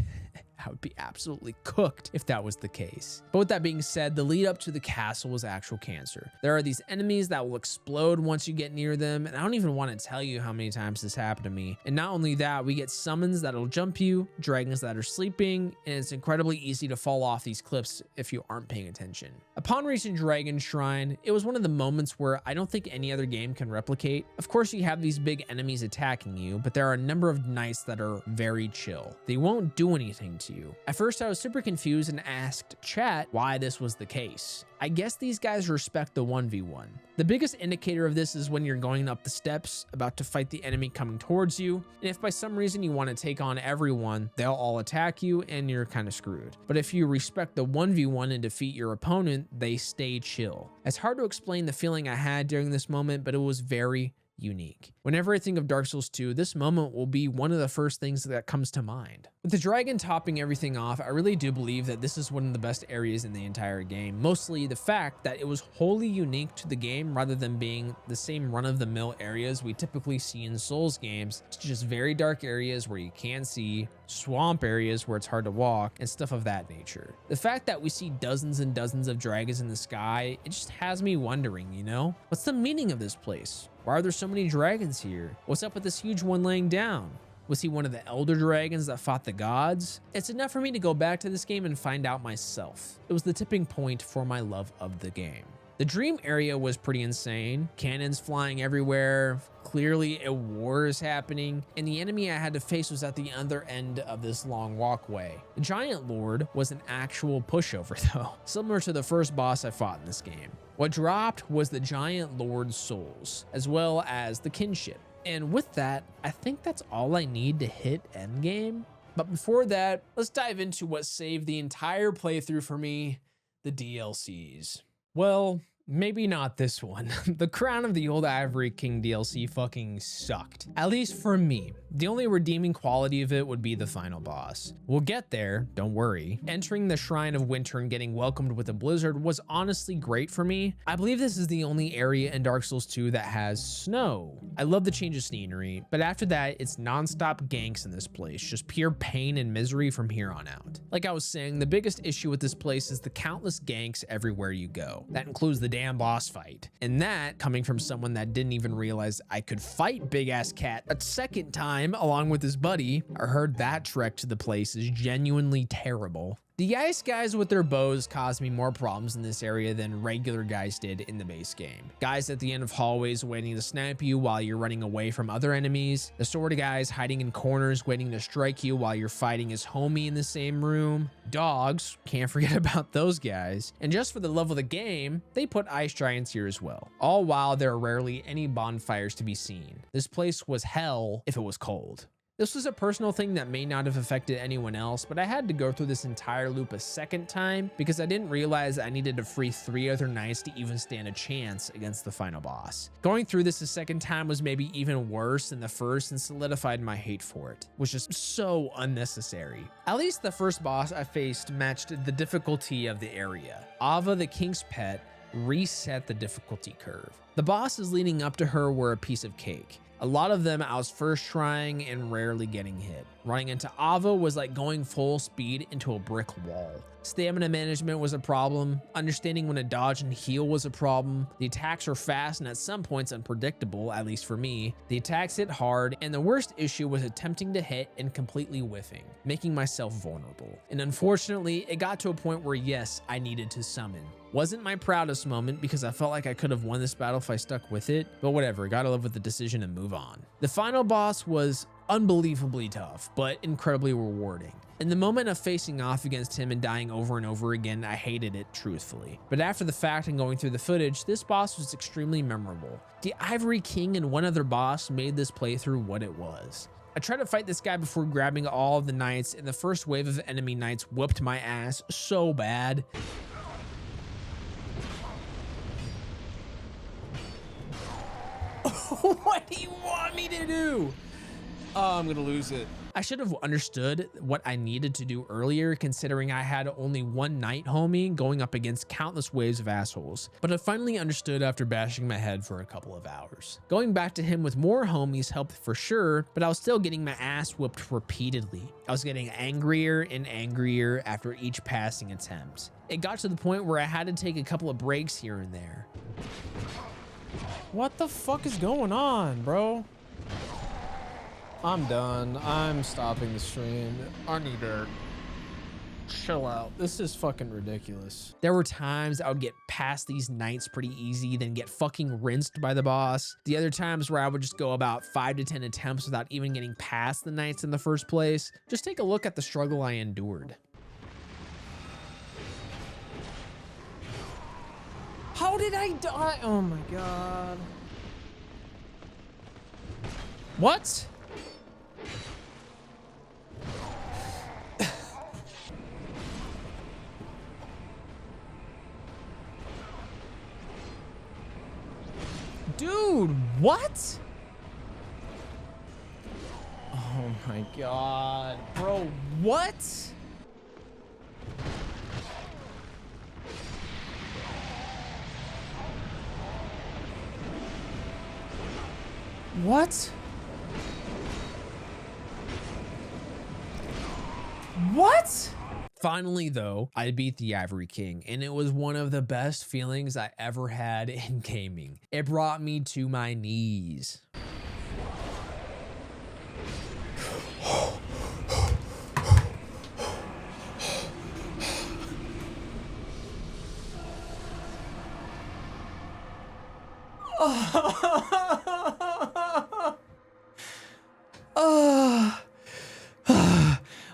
I would be absolutely cooked if that was the case. But with that being said, the lead up to the castle was actual cancer. There are these enemies that will explode once you get near them, and I don't even want to tell you how many times this happened to me. And not only that, we get summons that'll jump you, dragons that are sleeping, and it's incredibly easy to fall off these cliffs if you aren't paying attention. Upon reaching Dragon Shrine, it was one of the moments where I don't think any other game can replicate. Of course, you have these big enemies attacking you, but there are a number of knights that are very chill. They won't do anything to you. At first, I was super confused and asked chat why this was the case. I guess these guys respect the 1v1. The biggest indicator of this is when you're going up the steps, about to fight the enemy coming towards you, and if by some reason you want to take on everyone, they'll all attack you and you're kind of screwed. But if you respect the 1v1 and defeat your opponent, they stay chill. It's hard to explain the feeling I had during this moment, but it was very unique. Whenever I think of Dark Souls 2, this moment will be one of the first things that comes to mind. With the dragon topping everything off, I really do believe that this is one of the best areas in the entire game, mostly the fact that it was wholly unique to the game rather than being the same run-of-the-mill areas we typically see in Souls games. It's just very dark areas where you can't see, swamp areas where it's hard to walk, and stuff of that nature. The fact that we see dozens and dozens of dragons in the sky, it just has me wondering, you know? What's the meaning of this place? Why are there so many dragons here? What's up with this huge one laying down? Was he one of the elder dragons that fought the gods? It's enough for me to go back to this game and find out myself. It was the tipping point for my love of the game. The The dream area was pretty insane. Cannons flying everywhere. Clearly a war is happening, and the enemy I had to face was at the other end of this long walkway. The Giant Lord was an actual pushover though, similar to the first boss I fought in this game. What dropped was the Giant Lord's souls, as well as the kinship. And with that, I think that's all I need to hit endgame. But before that, let's dive into what saved the entire playthrough for me, the DLCs. Well, maybe not this one. The Crown of the Old Ivory King DLC fucking sucked. At least for me. The only redeeming quality of it would be the final boss. We'll get there, don't worry. Entering the Shrine of Winter and getting welcomed with a blizzard was honestly great for me. I believe this is the only area in Dark Souls 2 that has snow. I love the change of scenery, but after that, it's non-stop ganks in this place, just pure pain and misery from here on out. Like I was saying, the biggest issue with this place is the countless ganks everywhere you go. That includes the damn boss fight. And that, coming from someone that didn't even realize I could fight Big Ass Cat a second time along with his buddy, I heard that trek to the place is genuinely terrible. The ice guys with their bows caused me more problems in this area than regular guys did in the base game. Guys at the end of hallways waiting to snipe you while you're running away from other enemies. The sword guys hiding in corners waiting to strike you while you're fighting his homie in the same room. Dogs, can't forget about those guys. And just for the love of the game, they put ice giants here as well. All while there are rarely any bonfires to be seen. This place was hell if it was cold. This was a personal thing that may not have affected anyone else, but I had to go through this entire loop a second time because I didn't realize I needed to free 3 other knights to even stand a chance against the final boss. Going through this a second time was maybe even worse than the first and solidified my hate for it, which is so unnecessary. At least the first boss I faced matched the difficulty of the area. Ava, the king's pet, reset the difficulty curve. The bosses leading up to her were a piece of cake. A lot of them I was first trying and rarely getting hit. Running into Ava was like going full speed into a brick wall. Stamina management was a problem. Understanding when to dodge and heal was a problem. The attacks are fast and at some points unpredictable, at least for me. The attacks hit hard, and the worst issue was attempting to hit and completely whiffing, making myself vulnerable. And unfortunately, it got to a point where yes, I needed to summon. Wasn't my proudest moment because I felt like I could have won this battle if I stuck with it, but whatever, gotta live with the decision and move on. The final boss was unbelievably tough, but incredibly rewarding. In the moment of facing off against him and dying over and over again, I hated it truthfully. But after the fact and going through the footage, this boss was extremely memorable. The Ivory King and one other boss made this playthrough what it was. I tried to fight this guy before grabbing all of the knights, and the first wave of enemy knights whooped my ass so bad. What do you want me to do? Oh, I'm gonna lose it. I should have understood what I needed to do earlier, considering I had only one knight homie going up against countless waves of assholes. But I finally understood after bashing my head for a couple of hours. Going back to him with more homies helped for sure, but I was still getting my ass whooped repeatedly. I was getting angrier and angrier after each passing attempt. It got to the point where I had to take a couple of breaks here and there. What the fuck is going on, bro? I'm done. I'm stopping the stream. I need to chill out. This is fucking ridiculous. There were times I would get past these knights pretty easy, then get fucking rinsed by the boss. The other times where I would just go about 5 to 10 attempts without even getting past the knights in the first place. Just take a look at the struggle I endured. How did I die? Oh my god. What? Dude, what? Oh my god. Bro, what? What? What? Finally, though, I beat the Ivory King, and it was one of the best feelings I ever had in gaming. It brought me to my knees.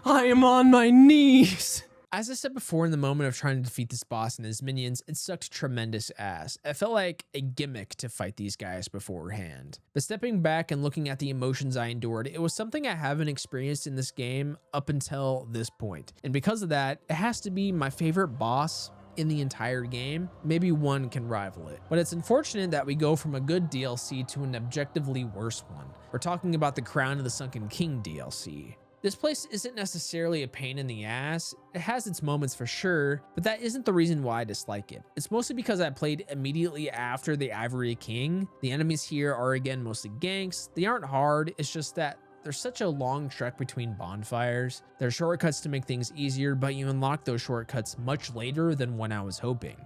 I am on my knees. As I said before, in the moment of trying to defeat this boss and his minions, it sucked tremendous ass. It felt like a gimmick to fight these guys beforehand. But stepping back and looking at the emotions I endured, it was something I haven't experienced in this game up until this point. And because of that, it has to be my favorite boss in the entire game. Maybe one can rival it. But it's unfortunate that we go from a good DLC to an objectively worse one. We're talking about the Crown of the Sunken King DLC. This place isn't necessarily a pain in the ass. It has its moments for sure, but that isn't the reason why I dislike it. It's mostly because I played immediately after the Ivory King. The enemies here are again mostly ganks. They aren't hard, it's just that there's such a long trek between bonfires. There are shortcuts to make things easier, but you unlock those shortcuts much later than when I was hoping.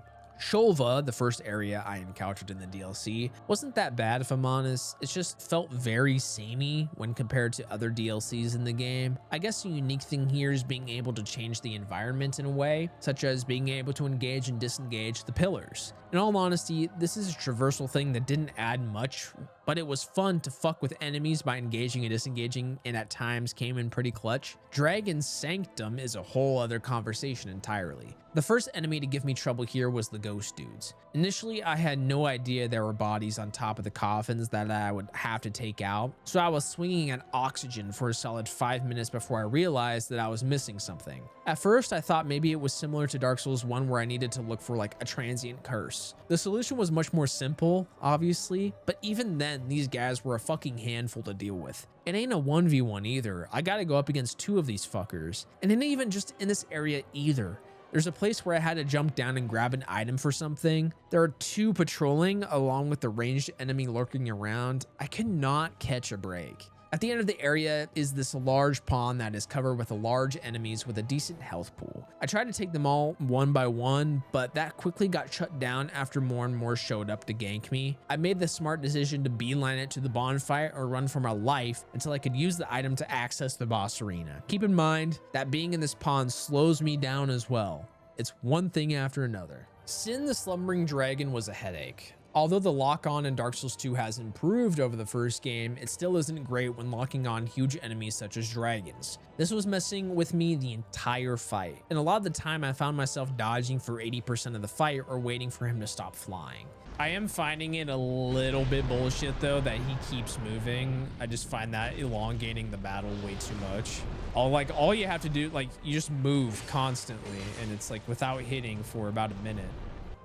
Shulva, the first area I encountered in the DLC, wasn't that bad if I'm honest. It just felt very samey when compared to other DLCs in the game. I guess the unique thing here is being able to change the environment in a way, such as being able to engage and disengage the pillars. In all honesty, this is a traversal thing that didn't add much, but it was fun to fuck with enemies by engaging and disengaging, and at times came in pretty clutch. Dragon's Sanctum is a whole other conversation entirely. The first enemy to give me trouble here was the ghost dudes. Initially, I had no idea there were bodies on top of the coffins that I would have to take out, so I was swinging at oxygen for a solid 5 minutes before I realized that I was missing something. At first, I thought maybe it was similar to Dark Souls 1 where I needed to look for like a transient curse. The solution was much more simple, obviously, but even then, these guys were a fucking handful to deal with. It ain't a 1v1 either. I gotta go up against 2 of these fuckers. And it ain't even just in this area either. There's a place where I had to jump down and grab an item for something. There are 2 patrolling along with the ranged enemy lurking around. I could not catch a break. At the end of the area is this large pond that is covered with large enemies with a decent health pool. I tried to take them all one by one, but that quickly got shut down after more and more showed up to gank me. I made the smart decision to beeline it to the bonfire or run for my life until I could use the item to access the boss arena. Keep in mind that being in this pond slows me down as well. It's one thing after another. Sin the Slumbering Dragon was a headache. Although the lock-on in Dark Souls 2 has improved over the first game, it still isn't great when locking on huge enemies such as dragons. This was messing with me the entire fight, and a lot of the time I found myself dodging for 80% of the fight or waiting for him to stop flying. I am finding it a little bit bullshit though that he keeps moving. I just find that elongating the battle way too much. All you have to do, like, you just move constantly, and it's like without hitting for about a minute.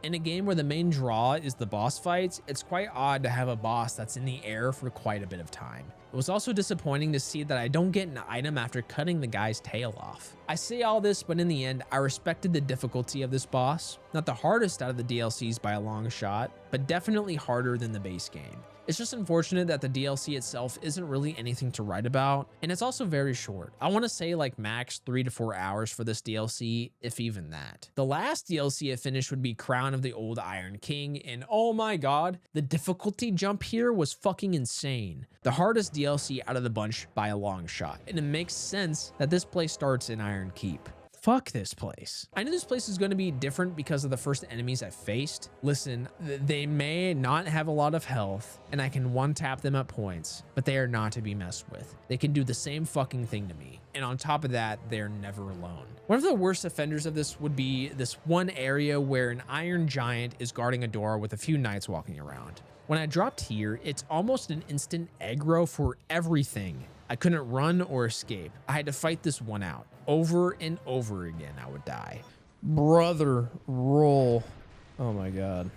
In a game where the main draw is the boss fights, it's quite odd to have a boss that's in the air for quite a bit of time. It was also disappointing to see that I don't get an item after cutting the guy's tail off. I say all this, but in the end, I respected the difficulty of this boss. Not the hardest out of the DLCs by a long shot, but definitely harder than the base game. It's just unfortunate that the DLC itself isn't really anything to write about, and it's also very short. I want to say like max 3 to 4 hours for this DLC, if even that. The last DLC I finished would be Crown of the Old Iron King, and oh my god, the difficulty jump here was fucking insane. The hardest DLC out of the bunch by a long shot, and it makes sense that this place starts in Iron Keep. Fuck this place. I knew this place was going to be different because of the first enemies I faced. Listen, they may not have a lot of health, and I can one-tap them at points, but they are not to be messed with. They can do the same fucking thing to me, and on top of that, they're never alone. One of the worst offenders of this would be this one area where an iron giant is guarding a door with a few knights walking around. When I dropped here, it's almost an instant aggro for everything. I couldn't run or escape. I had to fight this one out. Over and over again, I would die. Brother, roll. Oh my god.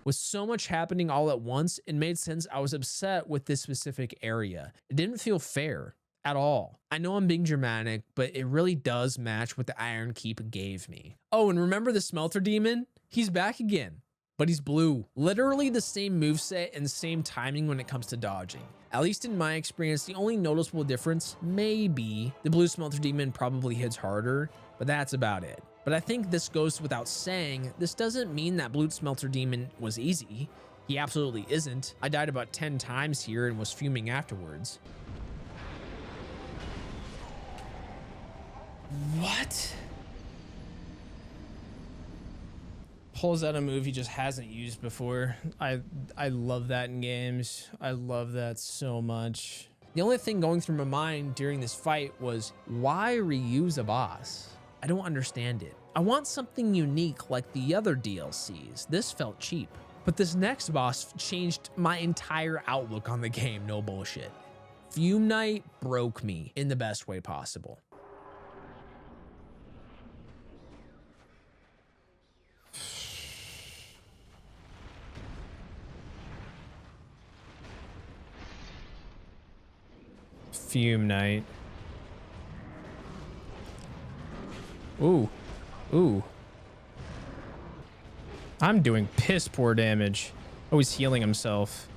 With so much happening all at once, it made sense I was upset with this specific area. It didn't feel fair at all. I know I'm being dramatic, but it really does match what the Iron Keep gave me. Oh, and remember the Smelter Demon? He's back again, but he's blue. Literally the same moveset and same timing when it comes to dodging. At least in my experience, the only noticeable difference may be the blue Smelter Demon probably hits harder, but that's about it. But I think this goes without saying, this doesn't mean that blue Smelter Demon was easy. He absolutely isn't. I died about 10 times here and was fuming afterwards. What? Pulls out a move he just hasn't used before. I love that in games. I love that so much. The only thing going through my mind during this fight was, why reuse a boss? I don't understand it. I want something unique like the other DLCs. This felt cheap. But this next boss changed my entire outlook on the game, no bullshit. Fume Knight broke me in the best way possible. Fume Knight. Ooh. Ooh. I'm doing piss poor damage. Oh, he's healing himself.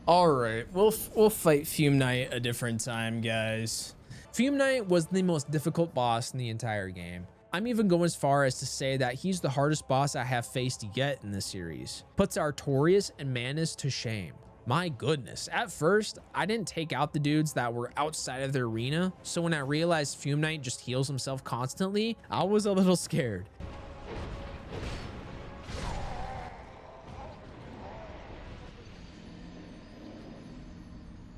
All right, we'll fight Fume Knight a different time, guys. Fume Knight was the most difficult boss in the entire game. I'm even going as far as to say that he's the hardest boss I have faced yet in this series. Puts Artorias and Manus to shame. My goodness, at first, I didn't take out the dudes that were outside of the arena, so when I realized Fume Knight just heals himself constantly, I was a little scared.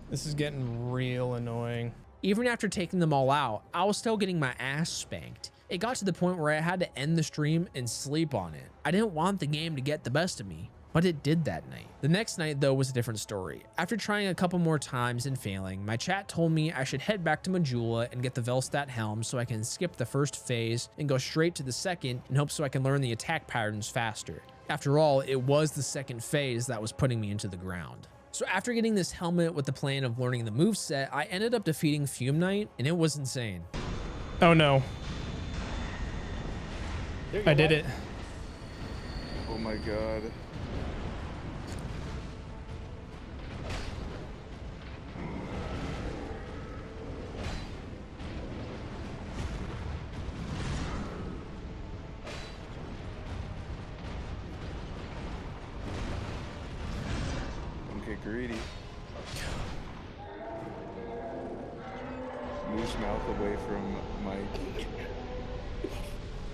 This is getting real annoying. Even after taking them all out, I was still getting my ass spanked. It got to the point where I had to end the stream and sleep on it. I didn't want the game to get the best of me, but it did that night. The next night, though, was a different story. After trying a couple more times and failing, my chat told me I should head back to Majula and get the Velstadt helm so I can skip the first phase and go straight to the second in hopes so I can learn the attack patterns faster. After all, it was the second phase that was putting me into the ground. So after getting this helmet with the plan of learning the moveset, I ended up defeating Fume Knight, and it was insane. Oh no. I did it. Oh my god. Greedy. Moose mouth away from Mike.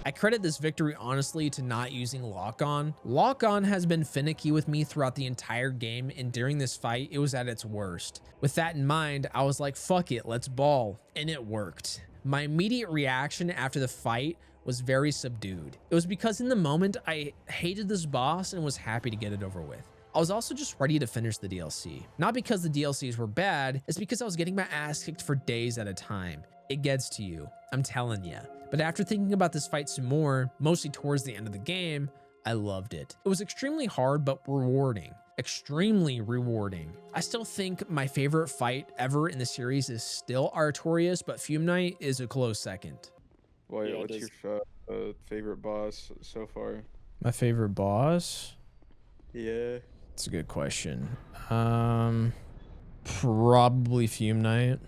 I credit this victory honestly to not using lock-on. Lock-on has been finicky with me throughout the entire game, and during this fight, it was at its worst. With that in mind, I was like, fuck it, let's ball, and it worked. My immediate reaction after the fight was very subdued. It was because in the moment, I hated this boss and was happy to get it over with. I was also just ready to finish the DLC. Not because the DLCs were bad, it's because I was getting my ass kicked for days at a time. It gets to you, I'm telling ya. But after thinking about this fight some more, mostly towards the end of the game, I loved it. It was extremely hard, but rewarding. Extremely rewarding. I still think my favorite fight ever in the series is still Artorias, but Fume Knight is a close second. Wait, yeah, what's your favorite boss so far? My favorite boss? Yeah. That's a good question. Probably Fume Knight.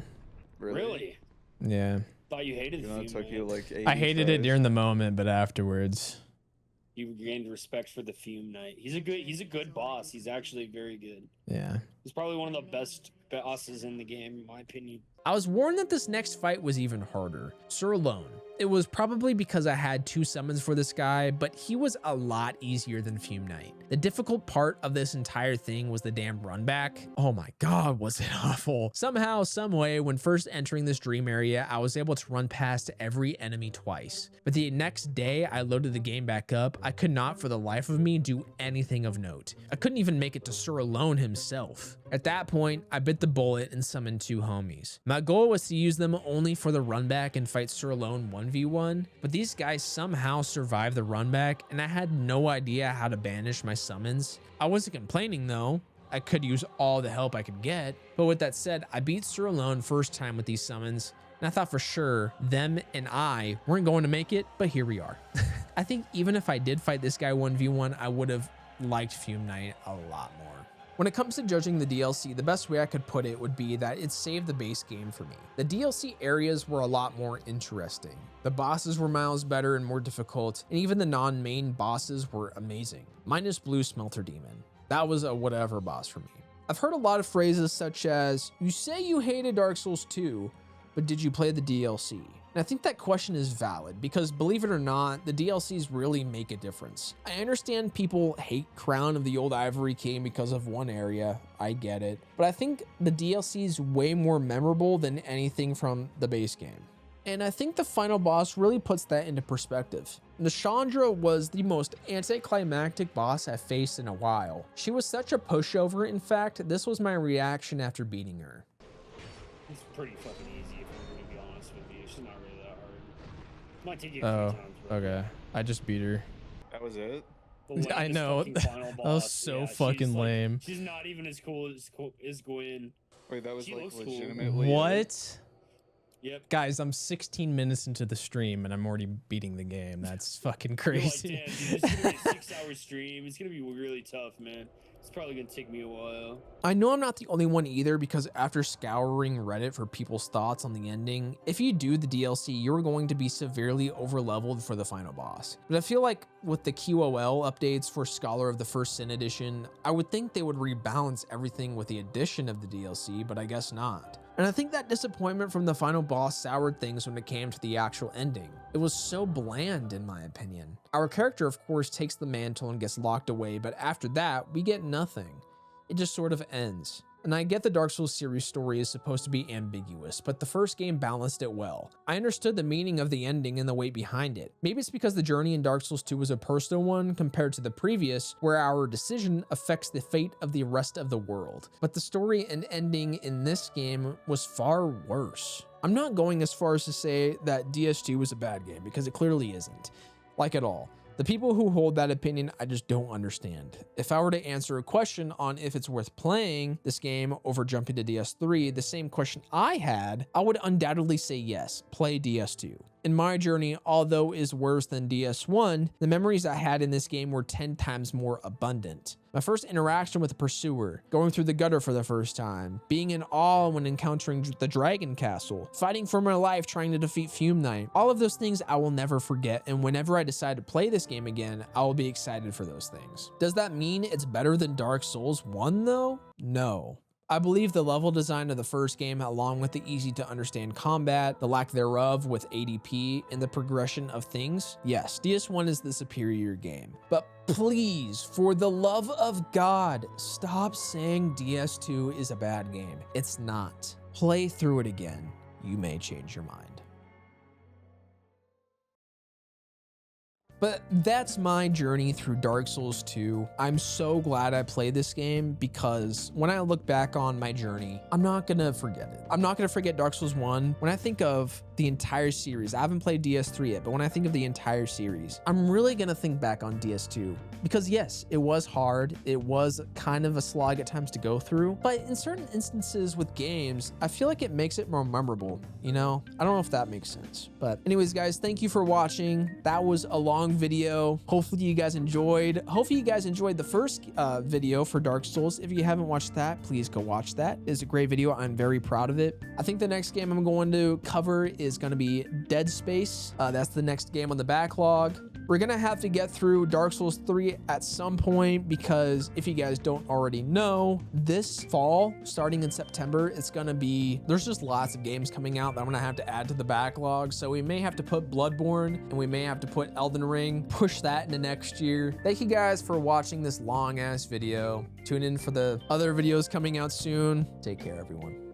Really? Yeah. Thought you hated Fume It took Knight. you like 80 I hated it tries. during the moment, but afterwards. You gained respect for the Fume Knight. He's a good boss. He's actually very good. Yeah. He's probably one of the best bosses in the game, in my opinion. I was warned that this next fight was even harder. Sir Alone. It was probably because I had 2 summons for this guy, but he was a lot easier than Fume Knight. The difficult part of this entire thing was the damn run back. Oh my god, was it awful. Somehow, some way, when first entering this dream area, I was able to run past every enemy twice. But the next day I loaded the game back up, I could not for the life of me do anything of note. I couldn't even make it to Sir Alone himself. At that point, I bit the bullet and summoned 2 homies. My goal was to use them only for the run back and fight Sir Alone 1v1, but these guys somehow survived the run back and I had no idea how to banish my summons. I wasn't complaining though. I could use all the help I could get, but with that said, I beat Sir Alone first time with these summons, and I thought for sure them and I weren't going to make it, but here we are. I think even if I did fight this guy 1v1, I would have liked Fume Knight a lot more. When it comes to judging the DLC, the best way I could put it would be that it saved the base game for me. The DLC areas were a lot more interesting. The bosses were miles better and more difficult, and even the non-main bosses were amazing. Minus Blue Smelter Demon. That was a whatever boss for me. I've heard a lot of phrases such as, "You say you hated Dark Souls 2, but did you play the DLC? And I think that question is valid because, believe it or not, the DLCs really make a difference. I understand people hate Crown of the Old Ivory King because of one area. I get it. But I think the DLC is way more memorable than anything from the base game. And I think the final boss really puts that into perspective. Nashandra was the most anticlimactic boss I've faced in a while. She was such a pushover. In fact, this was my reaction after beating her. It's pretty fucking easy if I'm gonna be honest with you. It's not really that hard. Might take you a few times. Bro. Okay. I just beat her. That was it? I know. That was so fucking lame. Like, she's not even as cool as Gwen. Wait, that was She like looks cool. legitimately What? Yep. Guys, I'm 16 minutes into the stream and I'm already beating the game. That's fucking crazy. You're like, damn, dude, this is gonna be a 6-hour stream. It's gonna be really tough, man. It's probably gonna take me a while. I know I'm not the only one either, because after scouring Reddit for people's thoughts on the ending, if you do the DLC, you're going to be severely overleveled for the final boss. But I feel like with the QOL updates for Scholar of the First Sin edition, I would think they would rebalance everything with the addition of the DLC, but I guess not. And I think that disappointment from the final boss soured things when it came to the actual ending. It was so bland in my opinion. Our character of course takes the mantle and gets locked away, but after that, we get nothing. It just sort of ends. And I get the Dark Souls series story is supposed to be ambiguous, but the first game balanced it well. I understood the meaning of the ending and the weight behind it. Maybe it's because the journey in Dark Souls 2 was a personal one compared to the previous, where our decision affects the fate of the rest of the world. But the story and ending in this game was far worse. I'm not going as far as to say that DS2 was a bad game, because it clearly isn't. Like at all. The people who hold that opinion, I just don't understand. If I were to answer a question on if it's worth playing this game over jumping to DS3, the same question I had, I would undoubtedly say yes, play DS2. In my journey, although is worse than DS1, the memories I had in this game were 10 times more abundant. My first interaction with the Pursuer, going through the gutter for the first time, being in awe when encountering the Dragon Castle, fighting for my life trying to defeat Fume Knight, all of those things I will never forget, and whenever I decide to play this game again, I will be excited for those things. Does that mean it's better than Dark Souls 1 though? No. I believe the level design of the first game, along with the easy to understand combat, the lack thereof with ADP, and the progression of things, yes, DS1 is the superior game. But please, for the love of God, stop saying DS2 is a bad game. It's not. Play through it again. You may change your mind. But that's my journey through Dark Souls 2. I'm so glad I played this game, because when I look back on my journey, I'm not gonna forget it. I'm not gonna forget Dark Souls 1. When I think of the entire series, I haven't played DS3 yet, but when I think of the entire series, I'm really gonna think back on DS2. Because yes, it was hard. It was kind of a slog at times to go through, but in certain instances with games, I feel like it makes it more memorable, you know? I don't know if that makes sense. But anyways, guys, thank you for watching. That was a long video. Hopefully you guys enjoyed. Hopefully you guys enjoyed the first video for Dark Souls. If you haven't watched that, please go watch that. It's a great video. I'm very proud of it. I think the next game I'm going to cover is going to be Dead Space. That's the next game on the backlog. We're going to have to get through Dark Souls 3 at some point, because if you guys don't already know, this fall, starting in September, it's going to be, there's just lots of games coming out that I'm going to have to add to the backlog. So we may have to put Bloodborne and we may have to put Elden Ring, push that into next year. Thank you guys for watching this long ass video. Tune in for the other videos coming out soon. Take care, everyone.